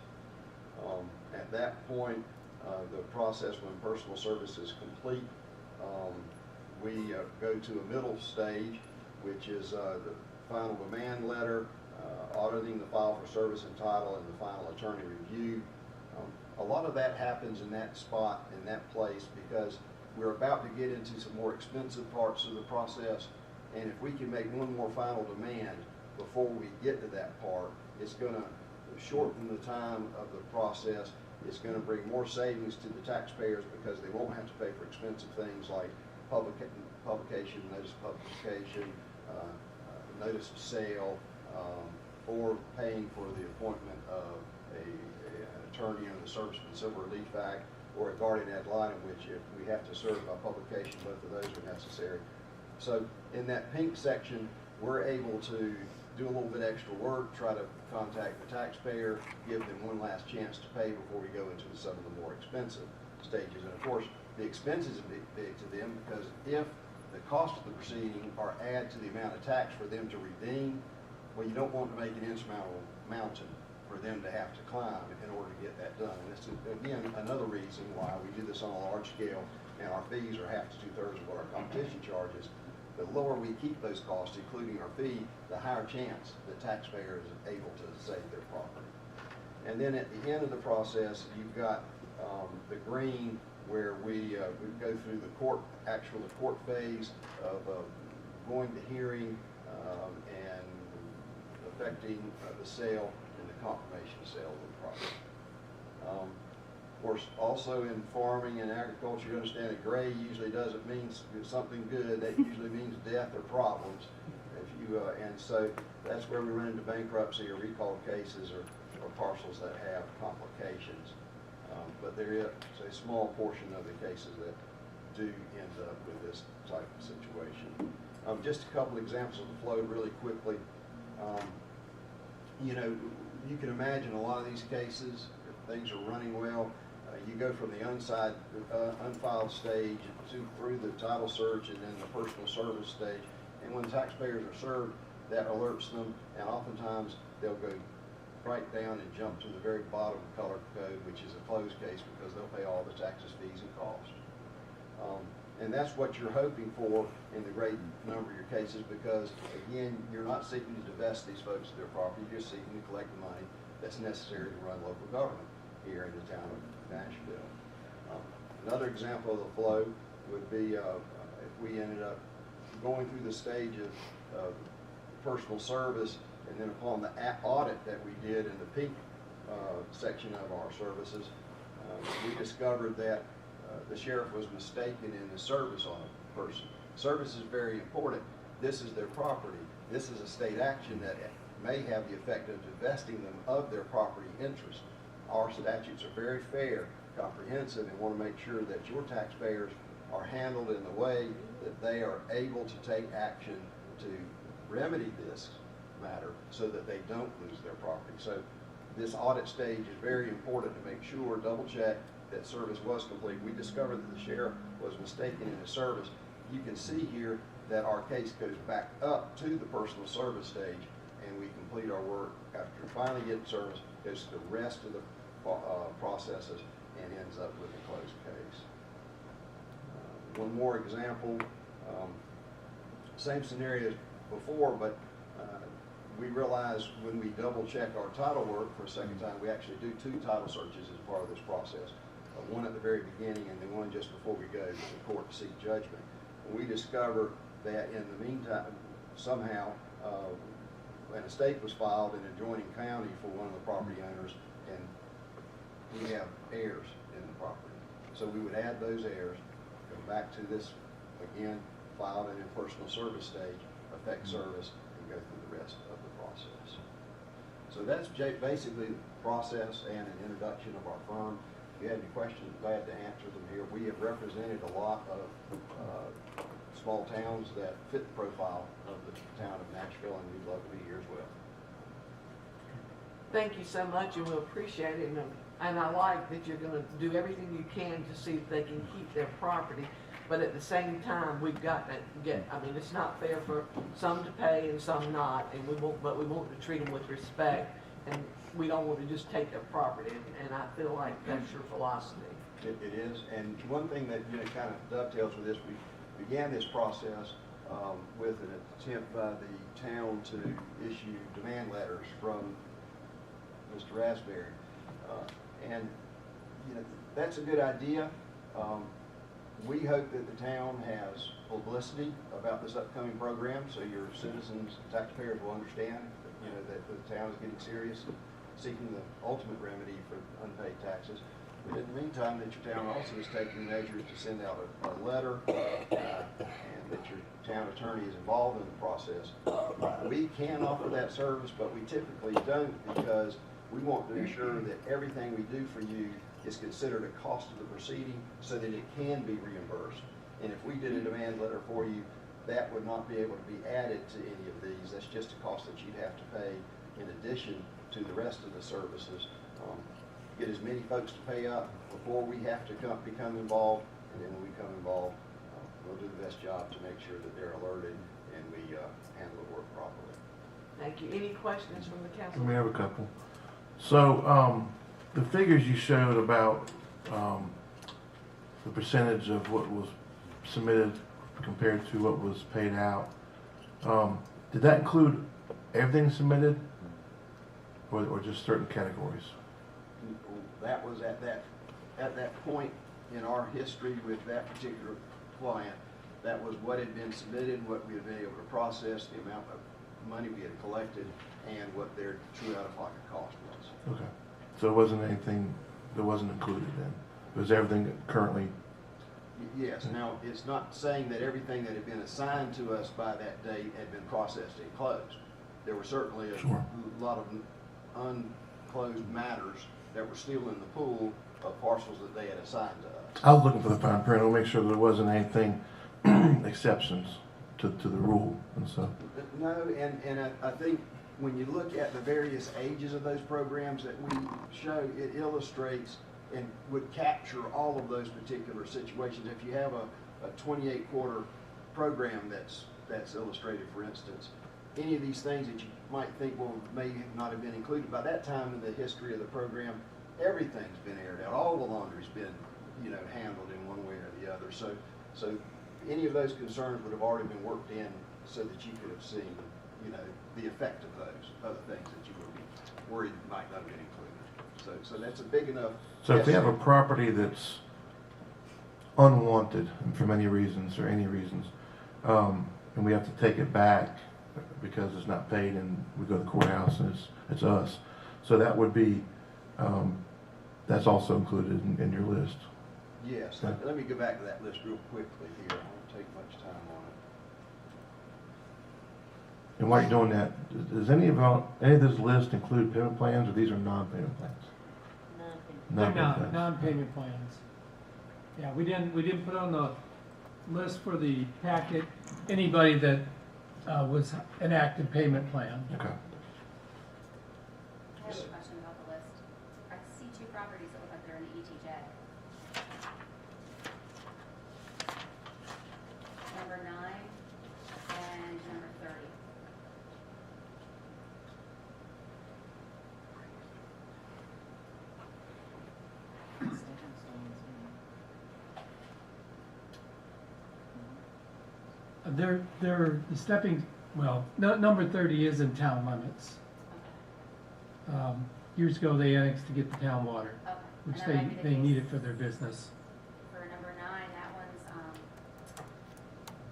At that point, the process when personal service is complete, we go to a middle stage, which is the final demand letter, auditing the file for service and title, and the final attorney review. A lot of that happens in that spot, in that place, because we're about to get into some more expensive parts of the process, and if we can make one more final demand before we get to that part, it's going to shorten the time of the process. It's going to bring more savings to the taxpayers because they won't have to pay for expensive things like publication, notice of publication, notice of sale, or paying for the appointment of an attorney under the Service and Civil Relief Act or a guardian ad litem, which if we have to serve by publication, both of those are necessary. So in that pink section, we're able to do a little bit extra work, try to contact the taxpayer, give them one last chance to pay before we go into some of the more expensive stages. And of course, the expenses are big to them, because if the cost of the proceeding are add to the amount of tax for them to redeem, well, you don't want to make an insurmountable mountain for them to have to climb in order to get that done. And it's, again, another reason why we do this on a large scale, and our fees are half to 2/3 of what our competition charges. The lower we keep those costs, including our fee, the higher chance the taxpayer is able to save their property. And then at the end of the process, you've got the green, where we go through the court phase of going to hearing and affecting the sale and the confirmation sale of the property. Of course, also in farming and agriculture, you understand that gray usually doesn't mean something good. That usually means death or problems. If you and so that's where we run into bankruptcy or recall cases or parcels that have complications. But there is a small portion of the cases that do end up with this type of situation. Just a couple examples of the flow really quickly. You know, you can imagine a lot of these cases, if things are running well, you go from the unfiled stage through the title search and then the personal service stage. And when taxpayers are served, that alerts them, and oftentimes they'll go right down and jump to the very bottom color code, which is a closed case, because they'll pay all the taxes, fees, and costs. And that's what you're hoping for in the great number of your cases, because again, you're not seeking to divest these folks of their property, you're seeking to collect the money that's necessary to run local government here in the town of Nashville. Another example of the flow would be if we ended up going through the stage of personal service, and then upon the audit that we did in the pink section of our services, we discovered that the sheriff was mistaken in the service on a person. Service is very important. This is their property. This is a state action that may have the effect of divesting them of their property interest. Our statutes are very fair, comprehensive, and want to make sure that your taxpayers are handled in the way that they are able to take action to remedy this matter so that they don't lose their property. So this audit stage is very important to make sure, double check that service was complete. We discovered that the sheriff was mistaken in his service. You can see here that our case goes back up to the personal service stage, and we complete our work after finally getting service, goes to the rest of the processes, and ends up with a closed case. One more example, same scenario as before, but we realized when we double check our title work for a second time, we actually do 2 title searches as part of this process. one at the very beginning and then one just before we go to the court to seek judgment. We discovered that in the meantime, somehow, an estate was filed in adjoining county for one of the property owners, and we have heirs in the property. So we would add those heirs, go back to this, again, filed in a personal service stage, effect service, and go through the rest of the process. So that's basically the process and an introduction of our firm. If you have any questions, glad to answer them here. We have represented a lot of small towns that fit the profile of the town of Nashville, and we'd love to be here as well. Thank you so much, and we appreciate it. And I like that you're going to do everything you can to see if they can keep their property. But at the same time, we've got to get, I mean, it's not fair for some to pay and some not, and we want to treat them with respect, and we don't want to just take their property, and I feel like that's your philosophy. It is, and one thing that kind of dovetails with this, we began this process with an attempt by the town to issue demand letters from Mr. Raspberry, and that's a good idea. We hope that the town has publicity about this upcoming program, so your citizens, taxpayers will understand, that the town is getting serious, seeking the ultimate remedy for unpaid taxes. But in the meantime, that your town also is taking measures to send out a letter, and that your town attorney is involved in the process. We can offer that service, but we typically don't, because we want to ensure that everything we do for you is considered a cost of the proceeding so that it can be reimbursed. And if we did a demand letter for you, that would not be able to be added to any of these. That's just a cost that you'd have to pay in addition to the rest of the services. Get as many folks to pay up before we have to become involved, and then when we become involved, we'll do the best job to make sure that they're alerted and we handle the work properly. Thank you. Any questions from the council? We have a couple. So, the figures you showed about the percentage of what was submitted compared to what was paid out, did that include everything submitted, or just certain categories? That was at that point in our history with that particular client. That was what had been submitted, what we had been able to process, the amount of money we had collected, and what their true out-of-pocket cost was. Okay. So it wasn't anything that wasn't included then? It was everything currently? Yes. Now, it's not saying that everything that had been assigned to us by that date had been processed and closed. There were certainly a lot of unclosed matters that were still in the pool of parcels that they had assigned to us. I was looking for the fine print to make sure there wasn't anything exceptions to the rule and stuff. No, and I think when you look at the various ages of those programs that we show, it illustrates and would capture all of those particular situations. If you have a 28-quarter program that's illustrated, for instance, any of these things that you might think, well, may not have been included, by that time in the history of the program, everything's been aired out. All the laundry's been, handled in one way or the other. So any of those concerns would have already been worked in so that you could have seen, the effect of those other things that you would be worried might not have been included. So that's a big enough. So if we have a property that's unwanted for many reasons or any reasons, and we have to take it back because it's not paid, and we go to the courthouse and it's us. So that would be, that's also included in your list. Yes. Okay. Let me go back to that list real quickly here. I won't take much time on it. And while you're doing that, does any of this list include payment plans, or these are non-payment plans? They're Non-payment plans. non-payment plans. Yeah, we didn't put on the list for the packet anybody that was an active payment plan. Okay. I have a question about the list. I see two properties that look like they're in the ETJ. Number 9 and number 30. They're the stepping, number 30 is in town limits. Okay. Years ago, they annexed to get the town water. Okay. which And that might be the they need case it for their business. for number 9, that one's,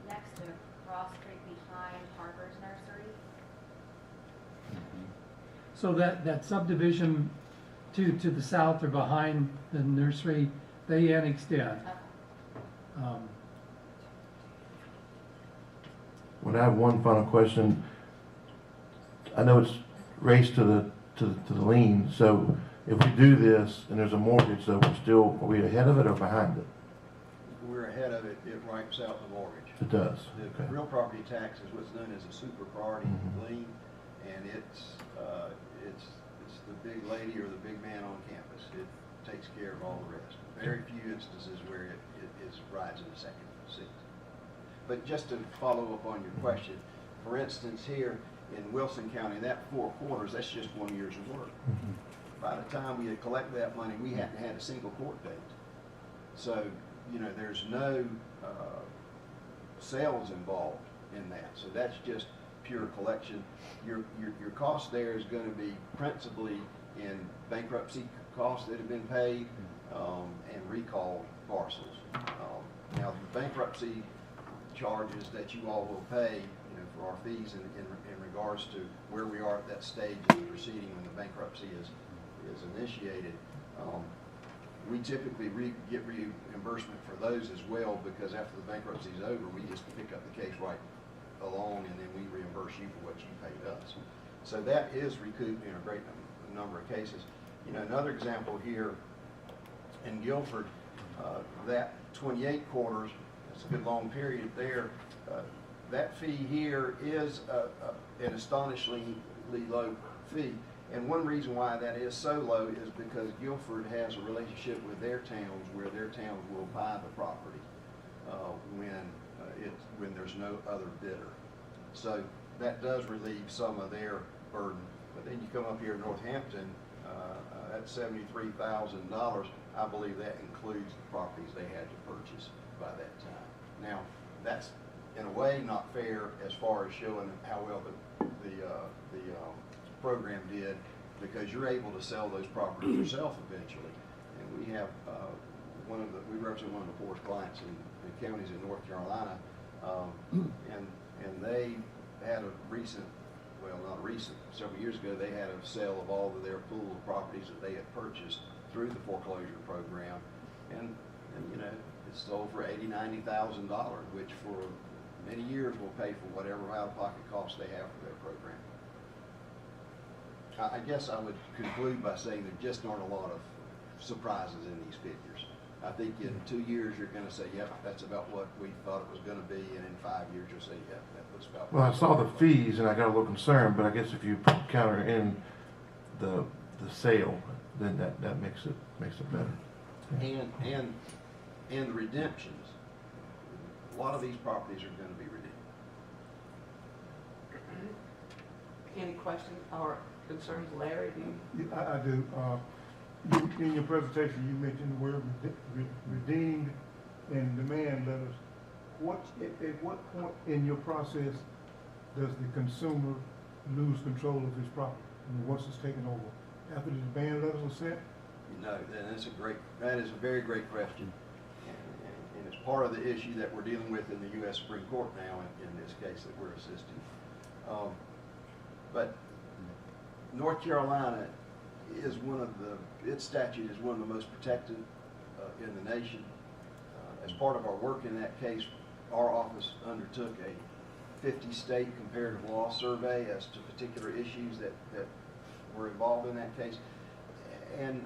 next to Cross Creek behind Harper's Nursery. So that subdivision to the south or behind the nursery, they annexed in. Okay. When I have one final question, I know it's race to the lien, so if we do this and there's a mortgage, though, are we ahead of it or behind it? We're ahead of it, it wipes out the mortgage. It does, The okay. real property tax is what's known as a super priority Mhm. lien, and it's the big lady or the big man on campus. It takes care of all the rest. Very few instances where it rides in the second seat. But just to follow up on your question, for instance, here in Wilson County, that 4 quarters, that's just 1 year's of work. By the time we had collected that money, we hadn't had a single court date. So, there's no sales involved in that. So that's just pure collection. Your cost there is going to be principally in bankruptcy costs that have been paid and recall parcels. Now, the bankruptcy charges that you all will pay, for our fees in regards to where we are at that stage of the proceeding when the bankruptcy is initiated. We typically get reimbursement for those as well, because after the bankruptcy is over, we just pick up the case right along and then we reimburse you for what you paid us. So that is recouped in a great number of cases. Another example here in Guilford, that 28 quarters, that's a good long period there. That fee here is an astonishingly low fee. And one reason why that is so low is because Guilford has a relationship with their towns where their towns will buy the property when there's no other bidder. So that does relieve some of their burden. But then you come up here in Northampton, at $73,000, I believe that includes the properties they had to purchase by that time. Now, that's in a way not fair as far as showing how well the program did, because you're able to sell those properties yourself eventually. And we have we represent one of the poorest clients in the counties in North Carolina, and they had a recent, well, not recent, several years ago, they had a sale of all of their pool of properties that they had purchased through the foreclosure program, and it's sold for $80,000, $90,000, which for many years will pay for whatever out-of-pocket costs they have for their program. I guess I would conclude by saying there just aren't a lot of surprises in these figures. I think in 2 years you're going to say, yep, that's about what we thought it was going to be, and in 5 years you'll say, yep, that was about. Well, I saw the fees and I got a little concerned, but I guess if you counter in the sale, then that makes it better. And the redemptions. A lot of these properties are going to be redeemed. Any questions or concerns, Larry? Do you? I do. In your presentation, you mentioned the word redeemed and demand letters. At what point in your process does the consumer lose control of his property? I mean, once it's taken over, after the demand letters are sent? No, that is a very great question. And it's part of the issue that we're dealing with in the U.S. Supreme Court now in this case that we're assisting. But North Carolina is its statute is one of the most protected in the nation. As part of our work in that case, our office undertook a 50-state comparative law survey as to particular issues that were involved in that case. And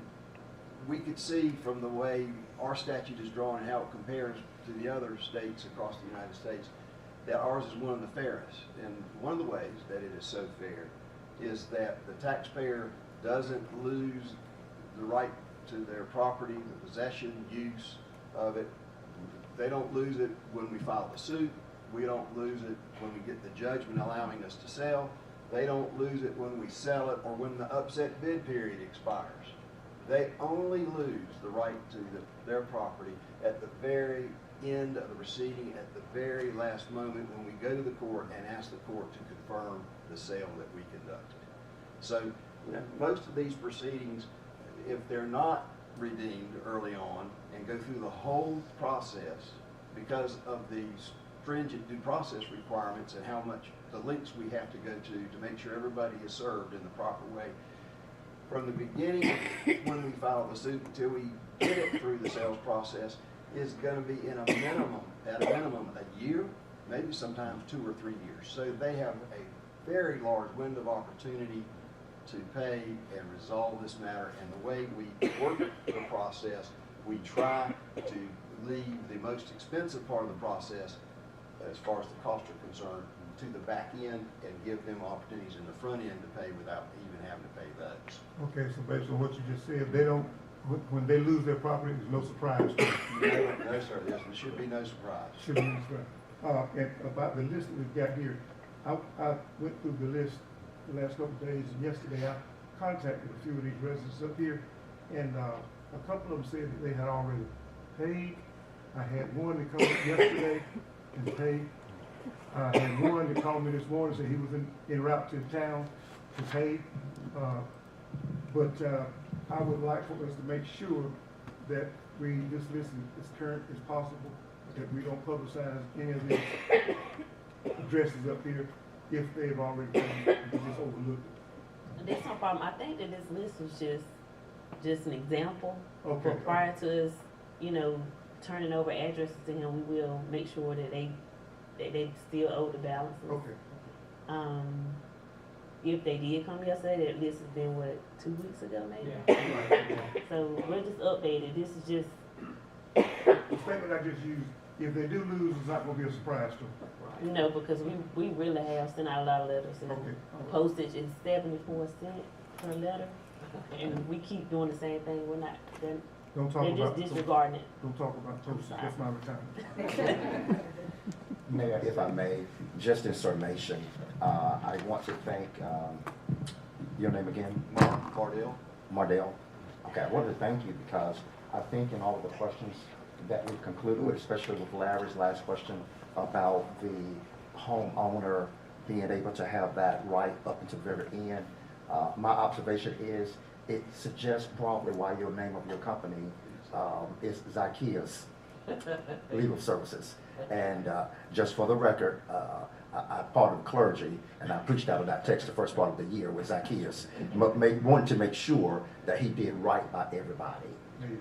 we could see from the way our statute is drawn and how it compares to the other states across the United States that ours is one of the fairest. And one of the ways that it is so fair is that the taxpayer doesn't lose the right to their property, the possession, use of it. They don't lose it when we file the suit. We don't lose it when we get the judgment allowing us to sell. They don't lose it when we sell it or when the upset bid period expires. They only lose the right to their property at the very end of the proceeding, at the very last moment when we go to the court and ask the court to confirm the sale that we conducted. So most of these proceedings, if they're not redeemed early on and go through the whole process because of the stringent due process requirements and how much the lengths we have to go to make sure everybody is served in the proper way. From the beginning, when we file the suit until we get it through the sales process, is going to be at a minimum, a year, maybe sometimes 2 or 3 years. So they have a very large window of opportunity to pay and resolve this matter. And the way we work the process, we try to leave the most expensive part of the process, as far as the costs are concerned, to the back end and give them opportunities in the front end to pay without even having to pay those. Okay, so based on what you just said, they don't, when they lose their property, there's no surprise to them. No, sir, there should be no surprise. Should be no surprise. And about the list that we've got here, I went through the list the last couple of days, and yesterday I contacted a few of these residents up here, and a couple of them said that they had already paid. I had one that come up yesterday and paid. I had one that called me this morning, said he was en route to town to pay. But I would like for us to make sure that this list is as current as possible, that we don't publicize any of these addresses up here if they've already paid, we just overlook it. That's no problem. I think that this list was just an example. Okay. But prior to us, turning over addresses to him, we will make sure that they still owe the balances. Okay. If they did come yesterday, that list has been, 2 weeks ago maybe? Yeah. So we're just updated. This is just, The statement I just used, if they do lose, it's not gonna be a surprise to them. because we really have sent out a lot of letters. And Okay. the postage is 74 cents per letter. And we keep doing the same thing. Don't talk They're about, just disregarding it. don't talk about postage, that's my retirement. Mayor, if I may, just in summation, I want to thank, your name again? Cardell? Mardell. Okay, I wanted to thank you because I think in all of the questions that we've concluded with, especially with Larry's last question about the homeowner being able to have that right up until the very end, my observation is it suggests probably why your name of your company is Zacchaeus Legal Services. And just for the record, I'm part of the clergy, and I preached out of that text the first part of the year with Zacchaeus, wanted to make sure that he did right by everybody.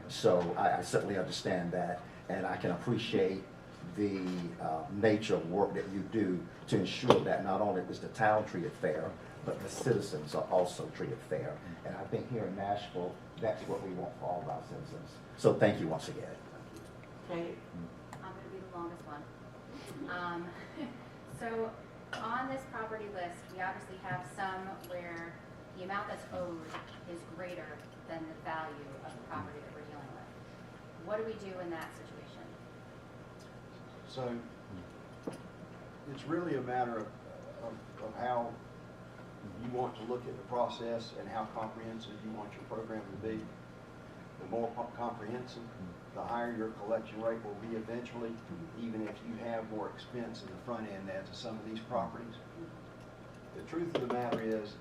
So I certainly understand that, and I can appreciate the nature of work that you do to ensure that not only is the town treated fair, but the citizens are also treated fair. And I think here in Nashville, that's what we want for all of our citizens. So thank you once again. Okay. I'm gonna be the longest one. So on this property list, we obviously have some where the amount that's owed is greater than the value of the property that we're dealing with. What do we do in that situation? So it's really a matter of how you want to look at the process and how comprehensive you want your program to be. The more comprehensive, the higher your collection rate will be eventually, even if you have more expense in the front end as to some of these properties. The truth of the matter is,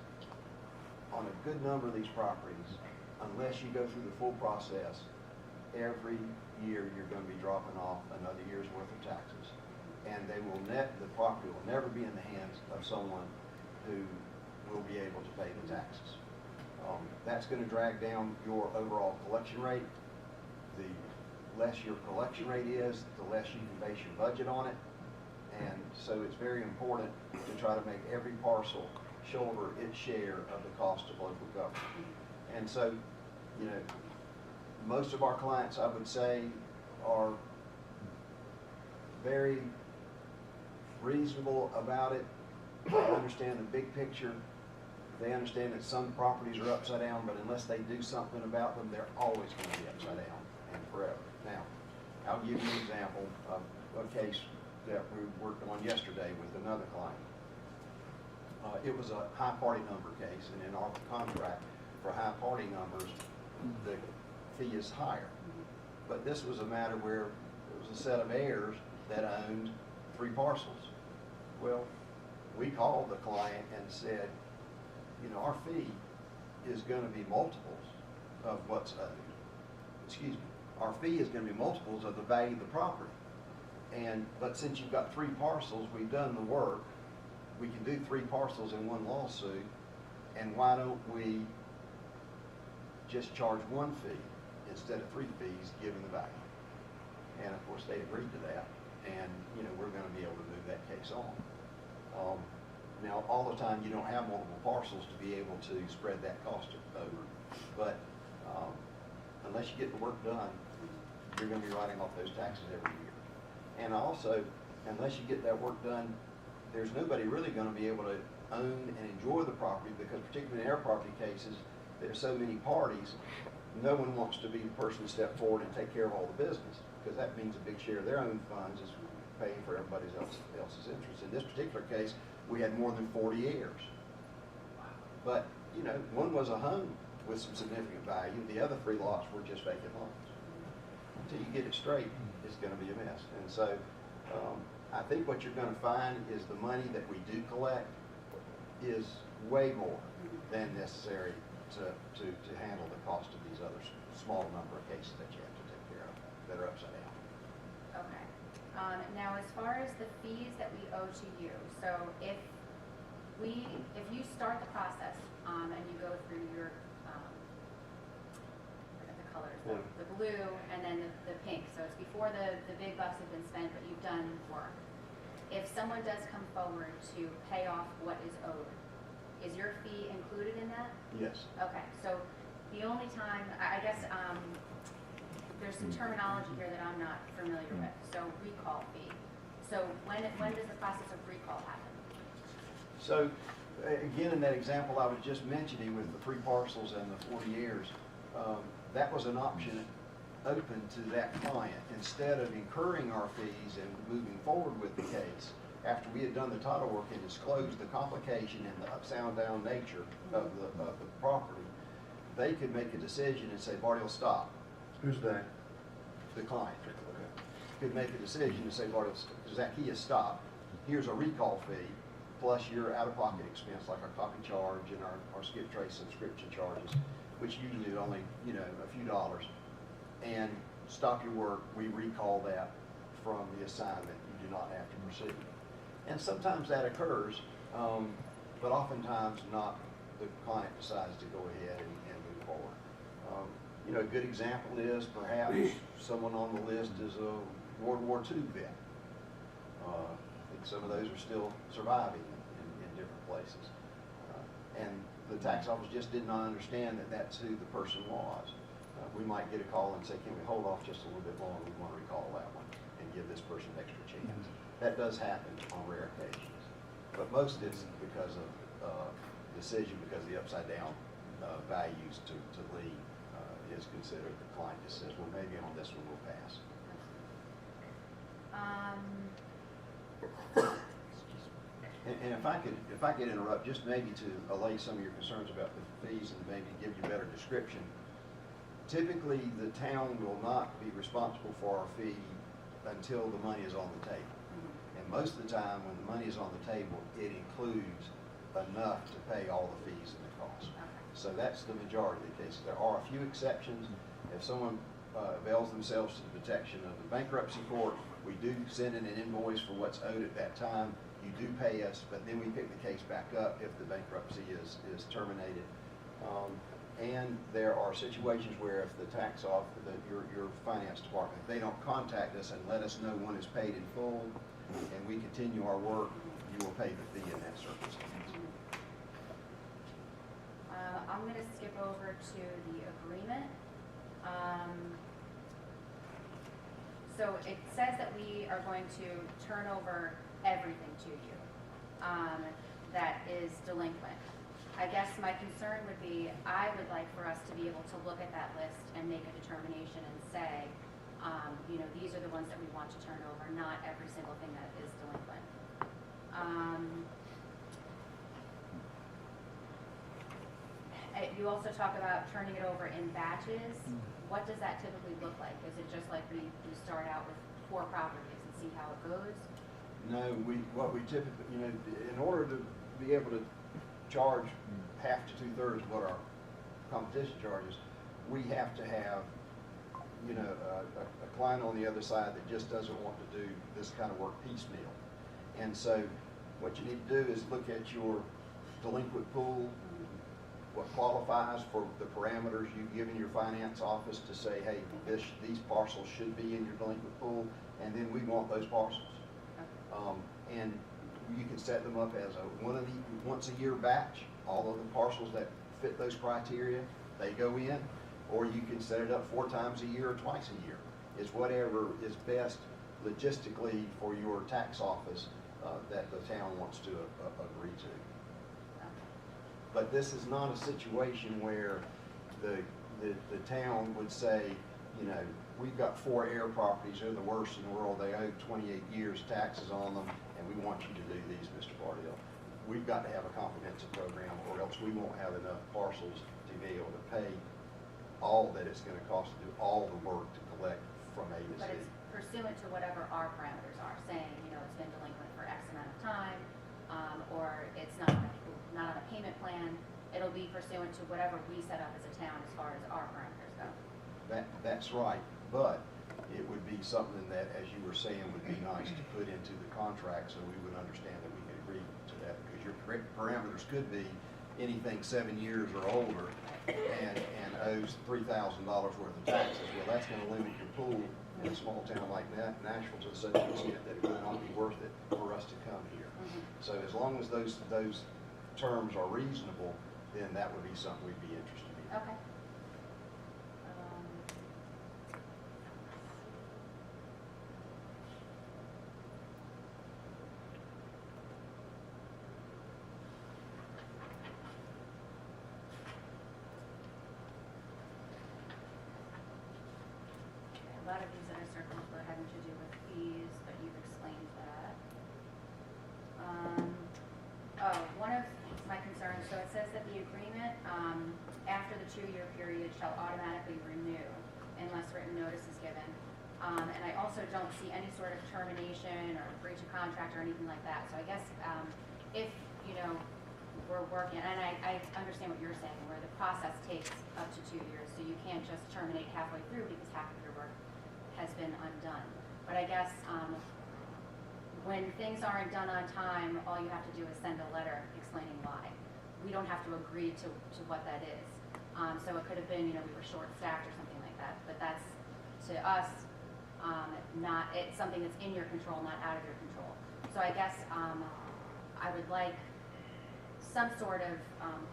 on a good number of these properties, unless you go through the full process, every year you're going to be dropping off another year's worth of taxes. And the property will never be in the hands of someone who will be able to pay the taxes. That's going to drag down your overall collection rate. The less your collection rate is, the less you can base your budget on it. And so it's very important to try to make every parcel shoulder its share of the cost of local government. And so, most of our clients, I would say, are very reasonable about it. They understand the big picture. They understand that some properties are upside down, but unless they do something about them, they're always going to be upside down and forever. Now, I'll give you an example of a case that we worked on yesterday with another client. It was a high party number case, and in our contract for high party numbers, the fee is higher. But this was a matter where it was a set of heirs that owned 3 parcels. Well, we called the client and said, our fee is going to be multiples of what's owed. excuse me, our fee is gonna be multiples of the value of the property. But since you've got 3 parcels, we've done the work, we can do 3 parcels in one lawsuit, and why don't we just charge 1 fee instead of 3 fees, given the value? And of course, they agreed to that, and, you know, we're gonna be able to move that case on. Now, all the time, you don't have multiple parcels to be able to spread that cost over, but unless you get the work done, you're gonna be writing off those taxes every year. And also, unless you get that work done, there's nobody really gonna be able to own and enjoy the property, because particularly in our property cases, there's so many parties, no one wants to be the person to step forward and take care of all the business, because that means a big share of their own funds is paying for everybody else's interest. In this particular case, we had more than 40 heirs. But, you know, one was a home with some significant value, the other 3 lots were just vacant lots. Until you get it straight, it's gonna be a mess. And so, I think what you're gonna find is the money that we do collect is way more than necessary to handle the cost of these other small number of cases that you have to take care of that are upside down. Okay. Now, as far as the fees that we owe to you, so if you start the process, and you go through your, I forget the colors, the blue and then the pink, so it's before the big bucks have been spent, but you've done work. If someone does come forward to pay off what is owed, is your fee included in that? Yes. Okay, so the only time, I guess, there's some terminology here that I'm not familiar with, so recall fee. So when does the process of recall happen? So, again, in that example I was just mentioning with the 3 parcels and the 40 heirs, that was an option open to that client. Instead of incurring our fees and moving forward with the case, after we had done the title work and disclosed the complication and the upside down nature of the property, they could make a decision and say, Barty will stop. Who's that? The client could make a decision and say, Barty, Zacchaeus, stop. Here's a recall fee, plus your out-of-pocket expense, like our copy charge and our skip trace subscription charges, which usually are only, you know, a few dollars. And stop your work, we recall that from the assignment. You do not have to proceed. And sometimes that occurs, but oftentimes not. The client decides to go ahead and move forward. You know, a good example is perhaps someone on the list is a World War II vet. I think some of those are still surviving in different places. And the tax office just did not understand that that's who the person was. We might get a call and say, can we hold off just a little bit longer? We want to recall that one and give this person an extra chance. That does happen on rare occasions. But most is because of decision, because the upside down values to leave is considered. The client just says, well, maybe on this one we'll pass. And if I could interrupt, just maybe to allay some of your concerns about the fees and maybe give you a better description. Typically, the town will not be responsible for our fee until the money is on the table. And most of the time, when the money is on the table, it includes enough to pay all the fees and the costs. So that's the majority of the cases. There are a few exceptions. If someone avails themselves to the protection of the bankruptcy court, we do send in an invoice for what's owed at that time. You do pay us, but then we pick the case back up if the bankruptcy is terminated. And there are situations where if the tax office, your finance department, if they don't contact us and let us know when it's paid in full, and we continue our work, you will pay the fee in that circumstance. I'm going to skip over to the agreement. So it says that we are going to turn over everything to you that is delinquent. I guess my concern would be, I would like for us to be able to look at that list and make a determination and say, you know, these are the ones that we want to turn over, not every single thing that is delinquent. You also talk about turning it over in batches. What does that typically look like? Is it just like we start out with 4 properties and see how it goes? No, what we typically, you know, in order to be able to charge half to 2/3 of what our competition charges, we have to have you know, a client on the other side that just doesn't want to do this kind of work piecemeal. And so what you need to do is look at your delinquent pool, what qualifies for the parameters you've given your finance office to say, hey, these parcels should be in your delinquent pool, and then we want those parcels. And you can set them up as a once a year batch. All of the parcels that fit those criteria, they go in, or you can set it up 4 times a year or twice a year. It's whatever is best logistically for your tax office that the town wants to agree to. But this is not a situation where the town would say, you know, we've got 4 air properties, they're the worst in the world, they owe 28 years taxes on them, and we want you to do these, Mr. Bardell. We've got to have a comprehensive program, or else we won't have enough parcels to be able to pay all that it's going to cost to do all the work to collect from A to Z. But it's pursuant to whatever our parameters are, saying, you know, it's been delinquent for X amount of time, or it's not on a payment plan. It'll be pursuant to whatever we set up as a town as far as our parameters go. That's right, but it would be something that, as you were saying, would be nice to put into the contract so we would understand that we could agree to that, because your parameters could be anything 7 years or older and owes $3,000 worth of taxes. Well, that's going to limit your pool in a small town like Nashville to such an extent that it will not be worth it for us to come here. So as long as those terms are reasonable, then that would be something we'd be interested in. Okay. A lot of these that I circled were having to do with fees, but you've explained that. One of my concerns, so it says that the agreement, after the 2-year period shall automatically renew unless written notice is given. And I also don't see any sort of termination or breach of contract or anything like that. So I guess, if, you know, we're working, and I understand what you're saying, where the process takes up to 2 years, so you can't just terminate halfway through because half of your work has been undone. But I guess when things aren't done on time, all you have to do is send a letter explaining why. We don't have to agree to what that is. So it could have been, you know, we were short-staffed or something like that. But that's, to us, it's something that's in your control, not out of your control. So I guess I would like some sort of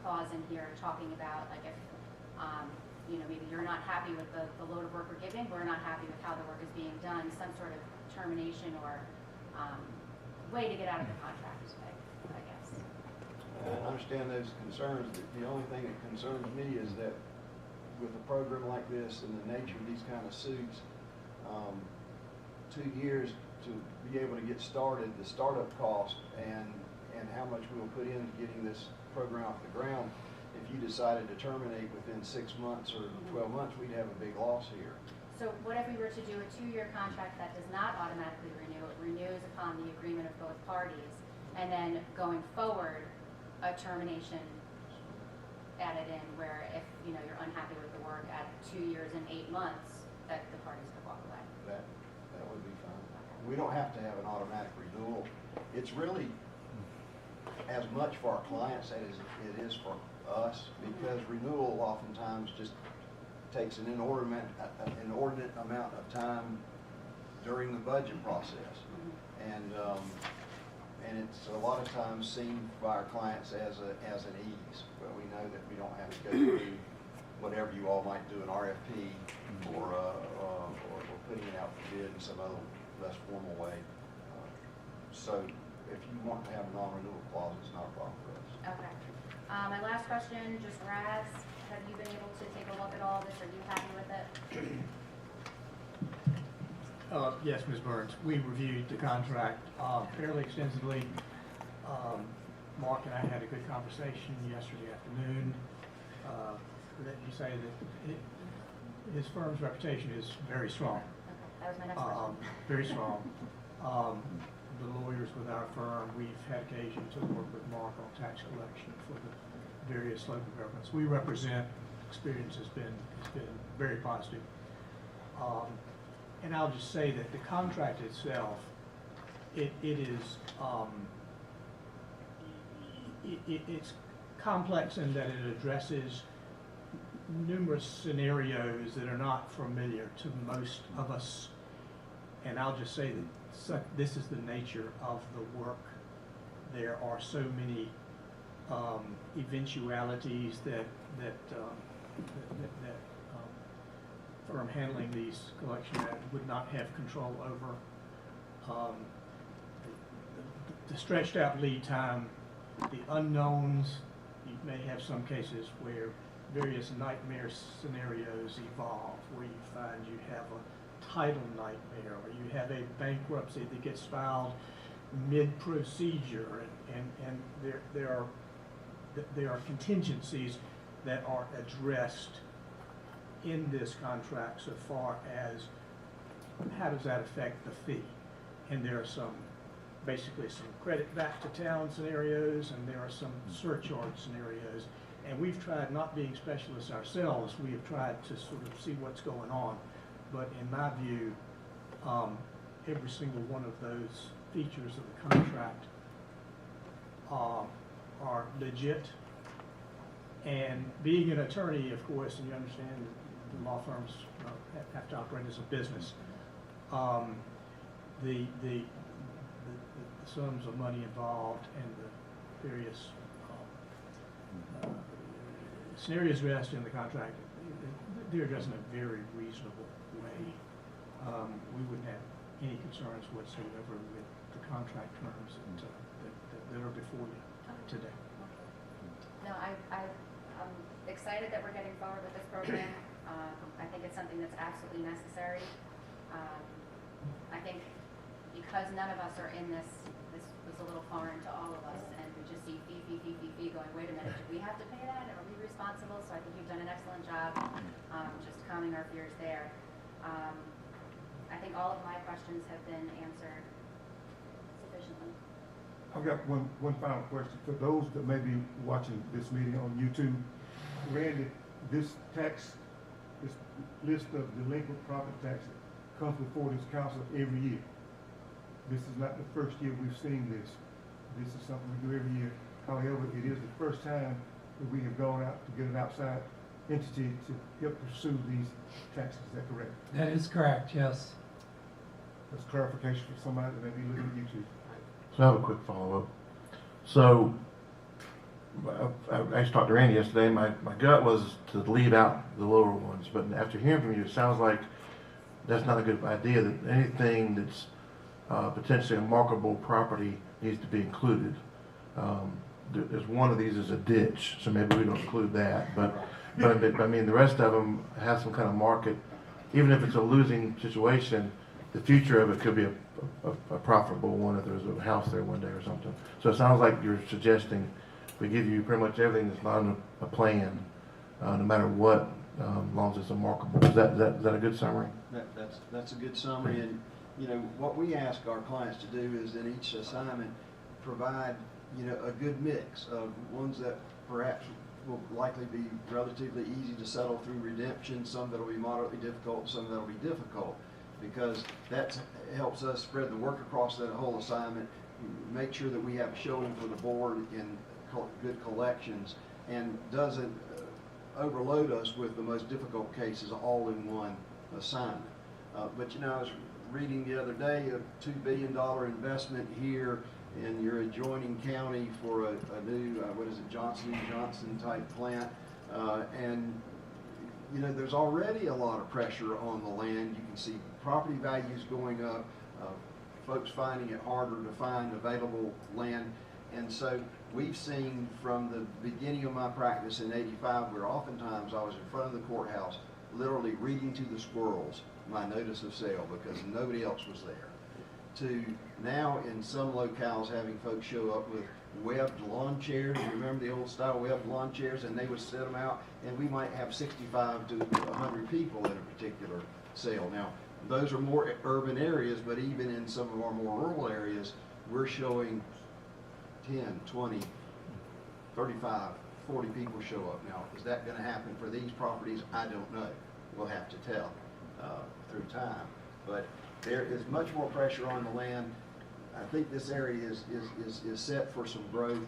clause in here talking about, like, if you know, maybe you're not happy with the load of work we're giving, we're not happy with how the work is being done, some sort of termination or way to get out of the contract, I guess. I understand those concerns. The only thing that concerns me is that with a program like this and the nature of these kind of suits, 2 years to be able to get started, the startup cost and how much we'll put into getting this program off the ground. If you decided to terminate within 6 months or 12 months, we'd have a big loss here. So what if we were to do a 2-year contract that does not automatically renew? It renews upon the agreement of both parties, and then going forward, a termination added in where if, you know, you're unhappy with the work at 2 years and 8 months, that the parties could walk away. That would be fine. We don't have to have an automatic renewal. It's really as much for our clients as it is for us, because renewal oftentimes just takes an inordinate amount of time during the budget process. And it's a lot of times seen by our clients as an ease. But we know that we don't have to go through whatever you all might do, an RFP or putting it out for bid in some other less formal way. So if you want to have a non-renewal clause, it's not a problem for us. Okay. My last question, just Raz, have you been able to take a look at all of this? Are you happy with it? Yes, Ms. Burns, we reviewed the contract fairly extensively. Mark and I had a good conversation yesterday afternoon. Let me say that his firm's reputation is very strong. Okay, that was my next question. Very strong. The lawyers with our firm, we've had occasion to work with Mark on tax collection for the various local governments we represent. Experience has been very positive. And I'll just say that the contract itself, it's complex in that it addresses numerous scenarios that are not familiar to most of us. And I'll just say that this is the nature of the work. There are so many eventualities that firm handling these collection would not have control over. The stretched out lead time, the unknowns. You may have some cases where various nightmare scenarios evolve, where you find you have a title nightmare, or you have a bankruptcy that gets filed mid-procedure, and there are contingencies that are addressed in this contract so far as how does that affect the fee. And there are basically some credit back to town scenarios, and there are some surcharge scenarios. And we've tried, not being specialists ourselves, we have tried to sort of see what's going on. But in my view, every single one of those features of the contract are legit. And being an attorney, of course, and you understand that the law firms have to operate as a business, the sums of money involved and the various scenarios addressed in the contract, they're addressed in a very reasonable way. We wouldn't have any concerns whatsoever with the contract terms that are before you today. No, I'm excited that we're getting forward with this program. I think it's something that's absolutely necessary. I think because none of us are in this was a little foreign to all of us, and we just see fee going, wait a minute, do we have to pay that? Are we responsible? So I think you've done an excellent job just calming our fears there. I think all of my questions have been answered sufficiently. I've got one final question. For those that may be watching this meeting on YouTube, Randy, this list of delinquent property taxes comes before this council every year. This is not the first year we've seen this. This is something we do every year. However, it is the first time that we have gone out to get an outside entity to help pursue these taxes. Is that correct? That is correct, yes. That's clarification for somebody that may be looking at YouTube. So I have a quick follow-up. So I actually talked to Randy yesterday. My gut was to leave out the lower ones, but after hearing from you, it sounds like that's not a good idea, that anything that's potentially a marketable property needs to be included. There's one of these is a ditch, so maybe we don't include that. But I mean, the rest of them have some kind of market. Even if it's a losing situation, the future of it could be a profitable one if there's a house there one day or something. So it sounds like you're suggesting we give you pretty much everything that's not on a plan, no matter what, as long as it's a marketable. Is that a good summary? That's a good summary. And you know what we ask our clients to do is in each assignment provide a good mix of ones that perhaps will likely be relatively easy to settle through redemption, some that'll be moderately difficult, some that'll be difficult, because that helps us spread the work across that whole assignment, make sure that we have showing for the board in good collections, and doesn't overload us with the most difficult cases all in one assignment. But I was reading the other day a $2 billion investment here in your adjoining county for a new, Johnson & Johnson type plant. And there's already a lot of pressure on the land. You can see property values going up, folks finding it harder to find available land. And so we've seen from the beginning of my practice in '85, where oftentimes I was in front of the courthouse, literally reading to the squirrels my notice of sale because nobody else was there, to now in some locales having folks show up with webbed lawn chairs. You remember the old style webbed lawn chairs, and they would set them out, and we might have 65 to 100 people in a particular sale. Now, those are more urban areas, but even in some of our more rural areas, we're showing 10, 20, 35, 40 people show up. Now, is that going to happen for these properties? I don't know. We'll have to tell time. But there is much more pressure on the land. I think this area is set for some growth,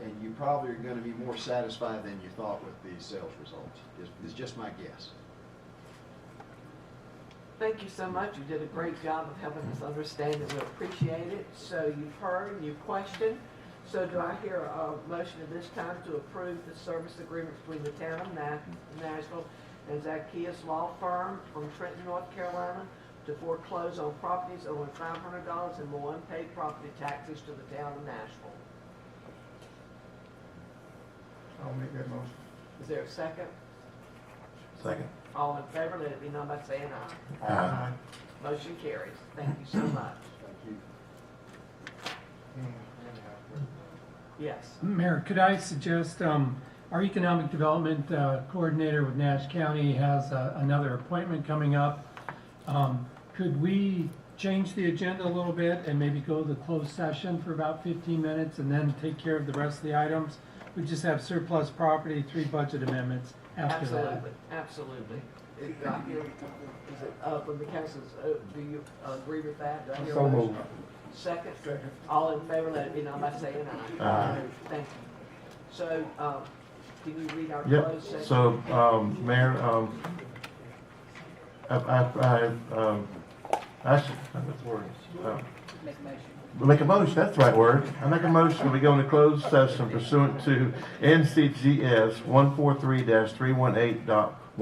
and you probably are gonna be more satisfied than you thought with the sales results, is just my guess. Thank you so much. You did a great job of helping us understand it. We appreciate it. So you've heard and you've questioned. So do I hear a motion at this time to approve the service agreement between the town of Nashville and Zacchaeus Law Firm from Trenton, North Carolina, to foreclose on properties owing $500 and more unpaid property taxes to the town of Nashville? I'll make that motion. Is there a second? Second. All in favor, let it be known by saying aye. Aye. Motion carries. Thank you so much. Thank you. Yes. Mayor, could I suggest, our economic development coordinator with Nash County has another appointment coming up. Could we change the agenda a little bit and maybe go to the closed session for about 15 minutes and then take care of the rest of the items? We just have surplus property, 3 budget amendments after that. Absolutely, absolutely. I hear, is it, from the council's, do you agree with that? Do I hear a So motion? moved. Second? All in favor, let it be known by saying aye. Aye. Thank you. So, can you read our Yep, closed session? so, Mayor, actually, what's the word? Make a motion. We make a motion, that's the right word. I make a motion, we go into closed session pursuant to NCGS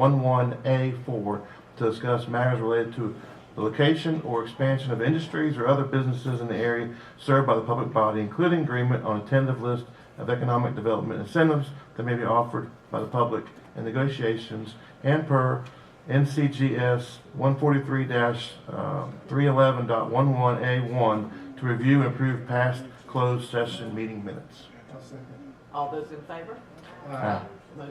143-318.11A4 to discuss matters related to the location or expansion of industries or other businesses in the area served by the public body, including agreement on a tentative list of economic development incentives that may be offered by the public in negotiations, and per NCGS 143-311.11A1 to review and approve past closed session meeting minutes. I'll second. All those in favor? Aye. Mo-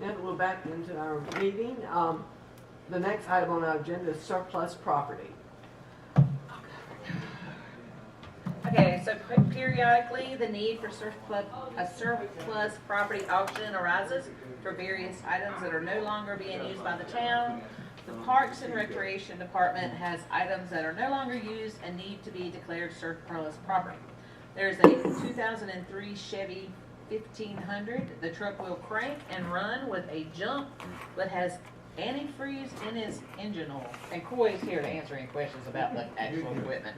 And we're back into our meeting. The next item on our agenda is surplus property. Okay, so periodically, the need for a surplus property auction arises for various items that are no longer being used by the town. The Parks and Recreation Department has items that are no longer used and need to be declared surplus property. There's a 2003 Chevy 1500. The truck will crank and run with a jump, but has antifreeze in its engine oil. And Coy is here to answer any questions about the actual equipment.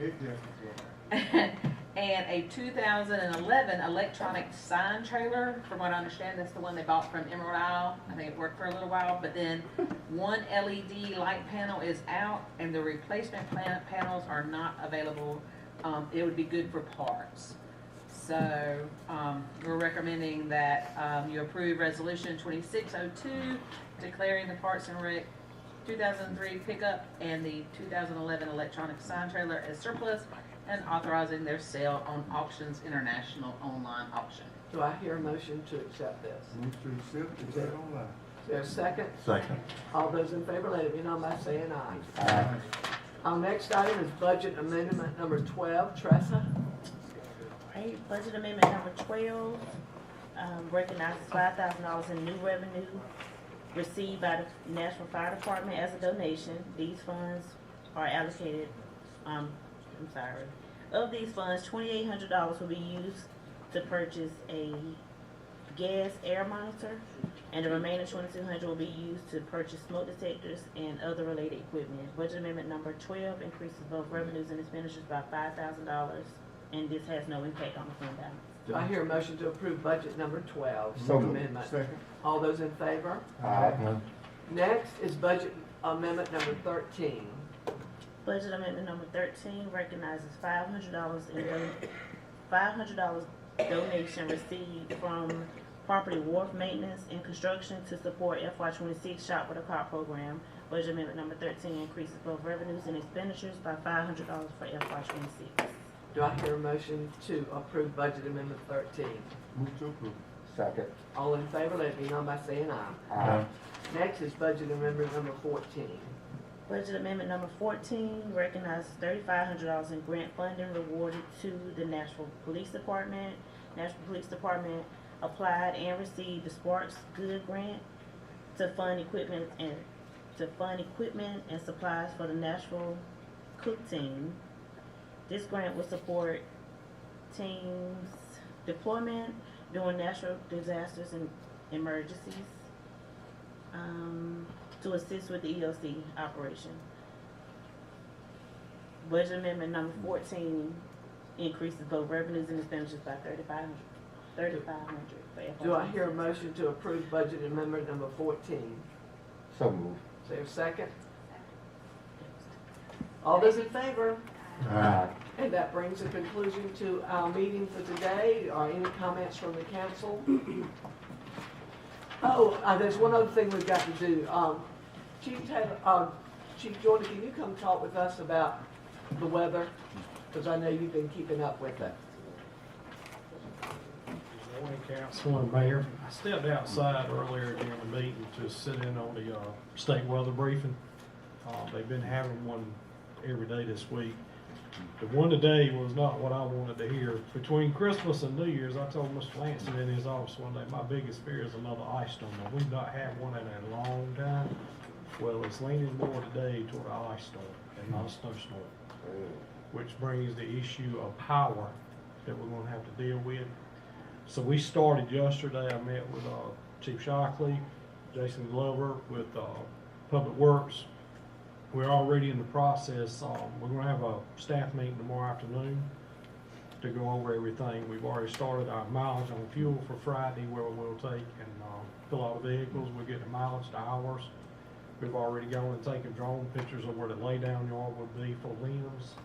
And a 2011 electronic sign trailer. From what I understand, that's the one they bought from Emerald Isle. I think it worked for a little while, but then one LED light panel is out and the replacement panels are not available. It would be good for parts. So we're recommending that you approve Resolution 2602, declaring the Parks and Rec 2003 pickup and the 2011 electronic sign trailer as surplus, and authorizing their sale on Auctions International online auction. Do I hear a motion to accept this? Move to accept, is that online? Is there a second? Second. All those in favor, let it be known by saying aye. Aye. Our next item is budget amendment number 12. Tressa? Right, budget amendment number 12, recognizes $5,000 in new revenue received by the Nashville Fire Department as a donation. These funds are allocated, of these funds, $2,800 will be used to purchase a gas air monitor, and the remaining $2,200 will be used to purchase smoke detectors and other related equipment. Budget amendment number 12 increases both revenues and expenditures by $5,000, and this has no impact on the fund balance. Do I hear a motion to approve budget number 12? So moved. Amendment. Second. All those in favor? Aye. Next is budget amendment number 13. Budget amendment number 13 recognizes $500 donation received from Property Wharf Maintenance and Construction to support FY26 Shop with a Cop program. Budget amendment number 13 increases both revenues and expenditures by $500 for FY26. Do I hear a motion to approve budget amendment 13? Move to approve. Second. All in favor, let it be known by saying aye. Aye. Next is budget amendment number 14. Budget amendment number 14 recognizes $3,500 in grant funding rewarded to the Nashville Police Department. Nashville Police Department applied and received the Sparks Good grant to fund equipment and supplies for the Nashville Cook Team. This grant will support teams' deployment during natural disasters and emergencies, to assist with the EOC operation. Budget amendment number 14 increases both revenues and expenditures by $3,500 for FY. Do I hear a motion to approve budget amendment number 14? So moved. Is there a second? All those in favor? Aye. And that brings a conclusion to our meeting for today. Are any comments from the council? There's one other thing we've got to do. Chief Jordan, can you come talk with us about the weather? Because I know you've been keeping up with it. Good morning, Council and Mayor. I stepped outside earlier during the meeting to sit in on the state weather briefing. They've been having one every day this week. The one today was not what I wanted to hear. Between Christmas and New Year's, I told Mr. Lansing in his office one day, my biggest fear is another ice storm. Now, we've not had one in a long time. Well, it's leaning more today toward an ice storm and not a snowstorm, which brings the issue of power that we're gonna have to deal with. So we started yesterday. I met with Chief Shockley, Jason Glover with Public Works. We're already in the process. We're going to have a staff meeting tomorrow afternoon to go over everything. We've already started our mileage on fuel for Friday, where we'll take and fill all the vehicles. We'll get the mileage to hours. We've already gone and taken drone pictures of where the laydown yard would be for limbs,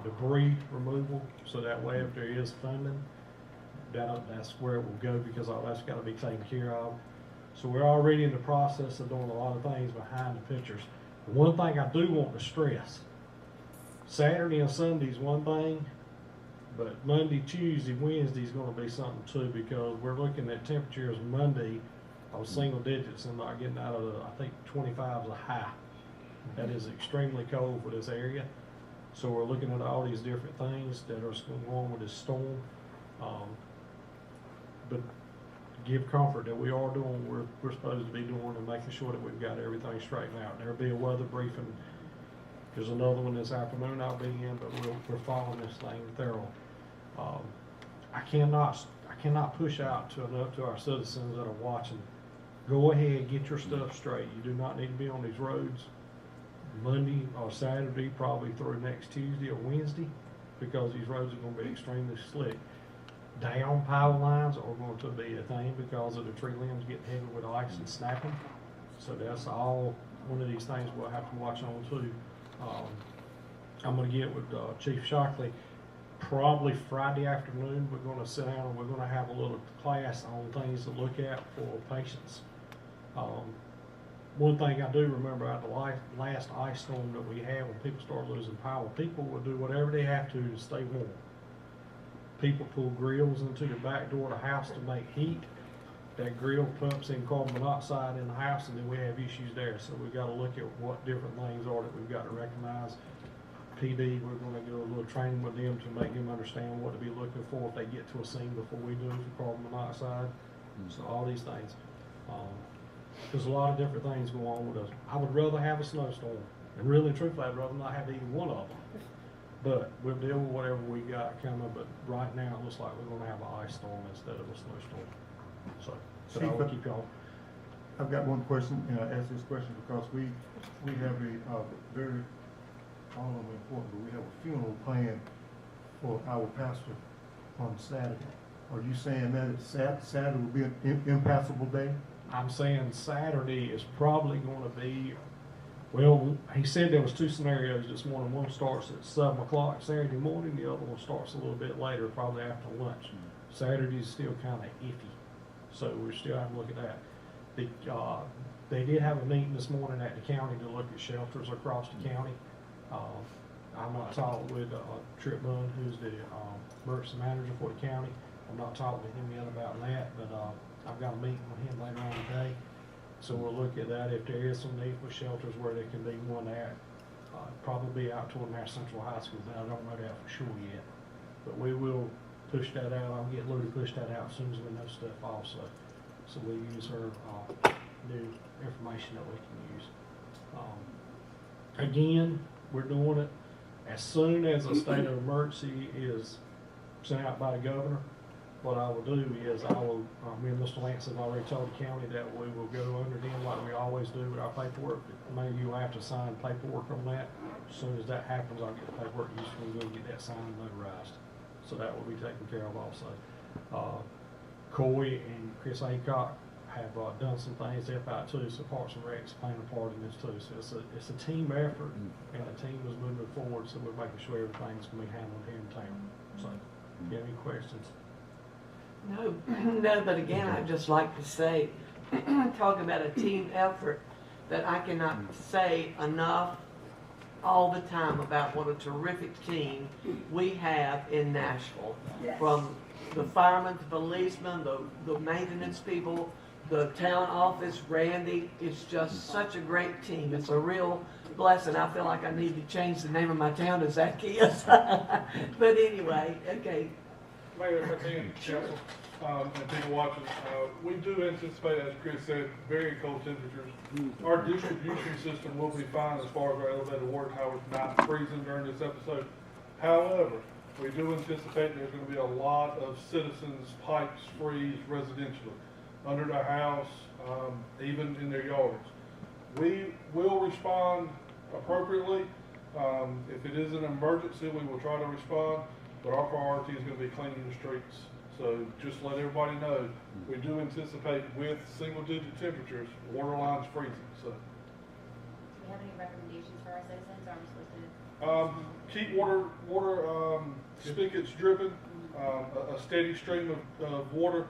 debris removal, so that way if there is funding, that's where it will go, because all that's got to be taken care of. So we're already in the process of doing a lot of things behind the pictures. The one thing I do want to stress, Saturday and Sunday is one thing, but Monday, Tuesday, Wednesday is going to be something too, because we're looking at temperatures Monday those single digits and not getting out of the, I think 25 is a high. That is extremely cold for this area. So we're looking at all these different things that are going on with this storm. But give comfort that we are doing what we're supposed to be doing and making sure that we've got everything straightened out. There'll be a weather briefing. There's another one this afternoon I'll be in, but we're following this thing thorough. I cannot push out to our citizens that are watching. Go ahead, get your stuff straight. You do not need to be on these roads Monday or Saturday, probably through next Tuesday or Wednesday, because these roads are going to be extremely slick. Down power lines are going to be a thing because of the tree limbs getting heavy with ice and snapping. So that's all one of these things we'll have to watch on too. I'm going to get with Chief Shockley. Probably Friday afternoon, we're going to sit down and we're going to have a little class on things to look at for patients. One thing I do remember out of the last ice storm that we had, when people started losing power, people would do whatever they have to stay warm. People pull grills into the back door of the house to make heat. That grill pumps in carbon monoxide in the house, and then we have issues there. So we've got to look at what different things are that we've got to recognize. PD, we're going to do a little training with them to make them understand what to be looking for if they get to a scene before we do for carbon monoxide. So all these things. There's a lot of different things going on with us. I would rather have a snowstorm, and really, truthfully, I'd rather not have either one of them. But we'll deal with whatever we got coming. But right now, it looks like we're going to have an ice storm instead of a snowstorm. So, but I will keep y'all. I've got one question, and I ask this question because we have a very, all of them important, but we have a funeral planned for our pastor on Saturday. Are you saying that Saturday will be an impassable day? I'm saying Saturday is probably going to be, well, he said there was two scenarios this morning. One starts at 7 o'clock Saturday morning. The other one starts a little bit later, probably after lunch. Saturday's still kind of iffy. So we're still having to look at that. They did have a meeting this morning at the county to look at shelters across the county. I'm not talking with Trip Bunn, who's the emergency manager for the county. I'm not talking to him yet about that, but I've got a meeting with him later on today. So we'll look at that. If there is some need for shelters where there can be one at, probably be out toward Nash Central High School, but I don't know that for sure yet. But we will push that out. I'll get Lou to push that out as soon as we know stuff also. So we use her new information that we can use. Again, we're doing it as soon as a state of emergency is sent out by the governor. What I will do is me and Mr. Lance have already told the county that we will go under them like we always do with our paperwork. Maybe you'll have to sign paperwork on that. As soon as that happens, I'll get the paperwork used to go get that signed and notarized. So that will be taken care of also. Coy and Chris Aycock have done some things to help out too. So Parks and Rec's playing a part in this too. So it's a team effort, and the team is moving forward. So we're making sure everything's going to be handled here in town. So, if you have any questions? No, but again, I'd just like to say, talking about a team effort, that I cannot say enough all the time about what a terrific team we have in Nashville. Yes. From the firemen, the policemen, the maintenance people, the town office, Randy. It's just such a great team. It's a real blessing. I feel like I need to change the name of my town to Zacchaeus. But anyway, okay. Mayor, if I can, council, and people watching, we do anticipate, as Chris said, very cold temperatures. Our distribution system will be fine as far as our elevated water towers not freezing during this episode. However, we do anticipate there's going to be a lot of citizens' pipes freeze residentially, under their house, even in their yards. We will respond appropriately. If it is an emergency, we will try to respond. But our priority is going to be cleaning the streets. So just let everybody know, we do anticipate with single-digit temperatures, water lines freezing. So, Do we have any recommendations for our citizens? Are we supposed to? Keep water spigots dripping, a steady stream of water.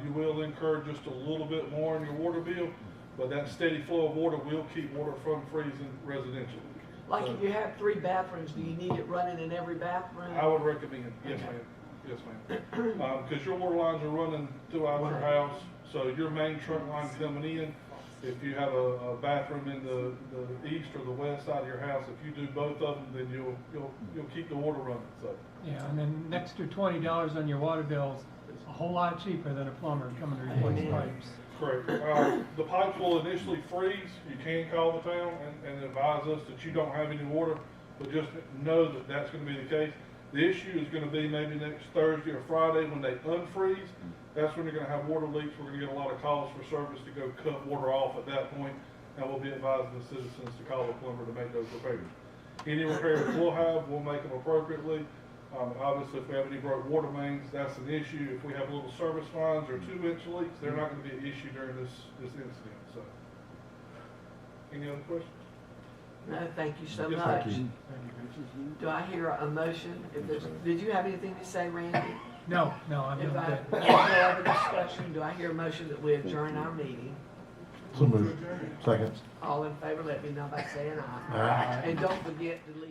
You will incur just a little bit more in your water bill, but that steady flow of water will keep water from freezing residentially. Like if you have 3 bathrooms, do you need it running in every bathroom? I would recommend, yes ma'am, yes ma'am. Because your water lines are running throughout your house, So your main trunk line coming in, if you have a bathroom in the east or the west side of your house, if you do both of them, then you'll keep the water running, so. Yeah, and then an extra $20 on your water bill's a whole lot cheaper than a plumber coming to replace Amen. pipes. Correct. The pipes will initially freeze. You can call the town and advise us that you don't have any water, but just know that that's going to be the case. The issue is going to be maybe next Thursday or Friday when they unfreeze. That's when you're going to have water leaks. We're going to get a lot of calls for service to go cut water off at that point, and we'll be advising the citizens to call the plumber to make those repairs. Any repairs we'll make them appropriately. Obviously, if we have any broke water mains, that's an issue. If we have little service lines or 2-inch leaks, they're not going to be an issue during this incident. So, any other questions? No, thank you so Yes, much. thank you. Do I hear a motion? If there's, did you have anything to say, Randy? No, I'm If doing I, good. if no other discussion, do I hear a motion that we adjourn our meeting? So moved. Second. All in favor, let me know by saying aye. Aye. And don't forget to leave.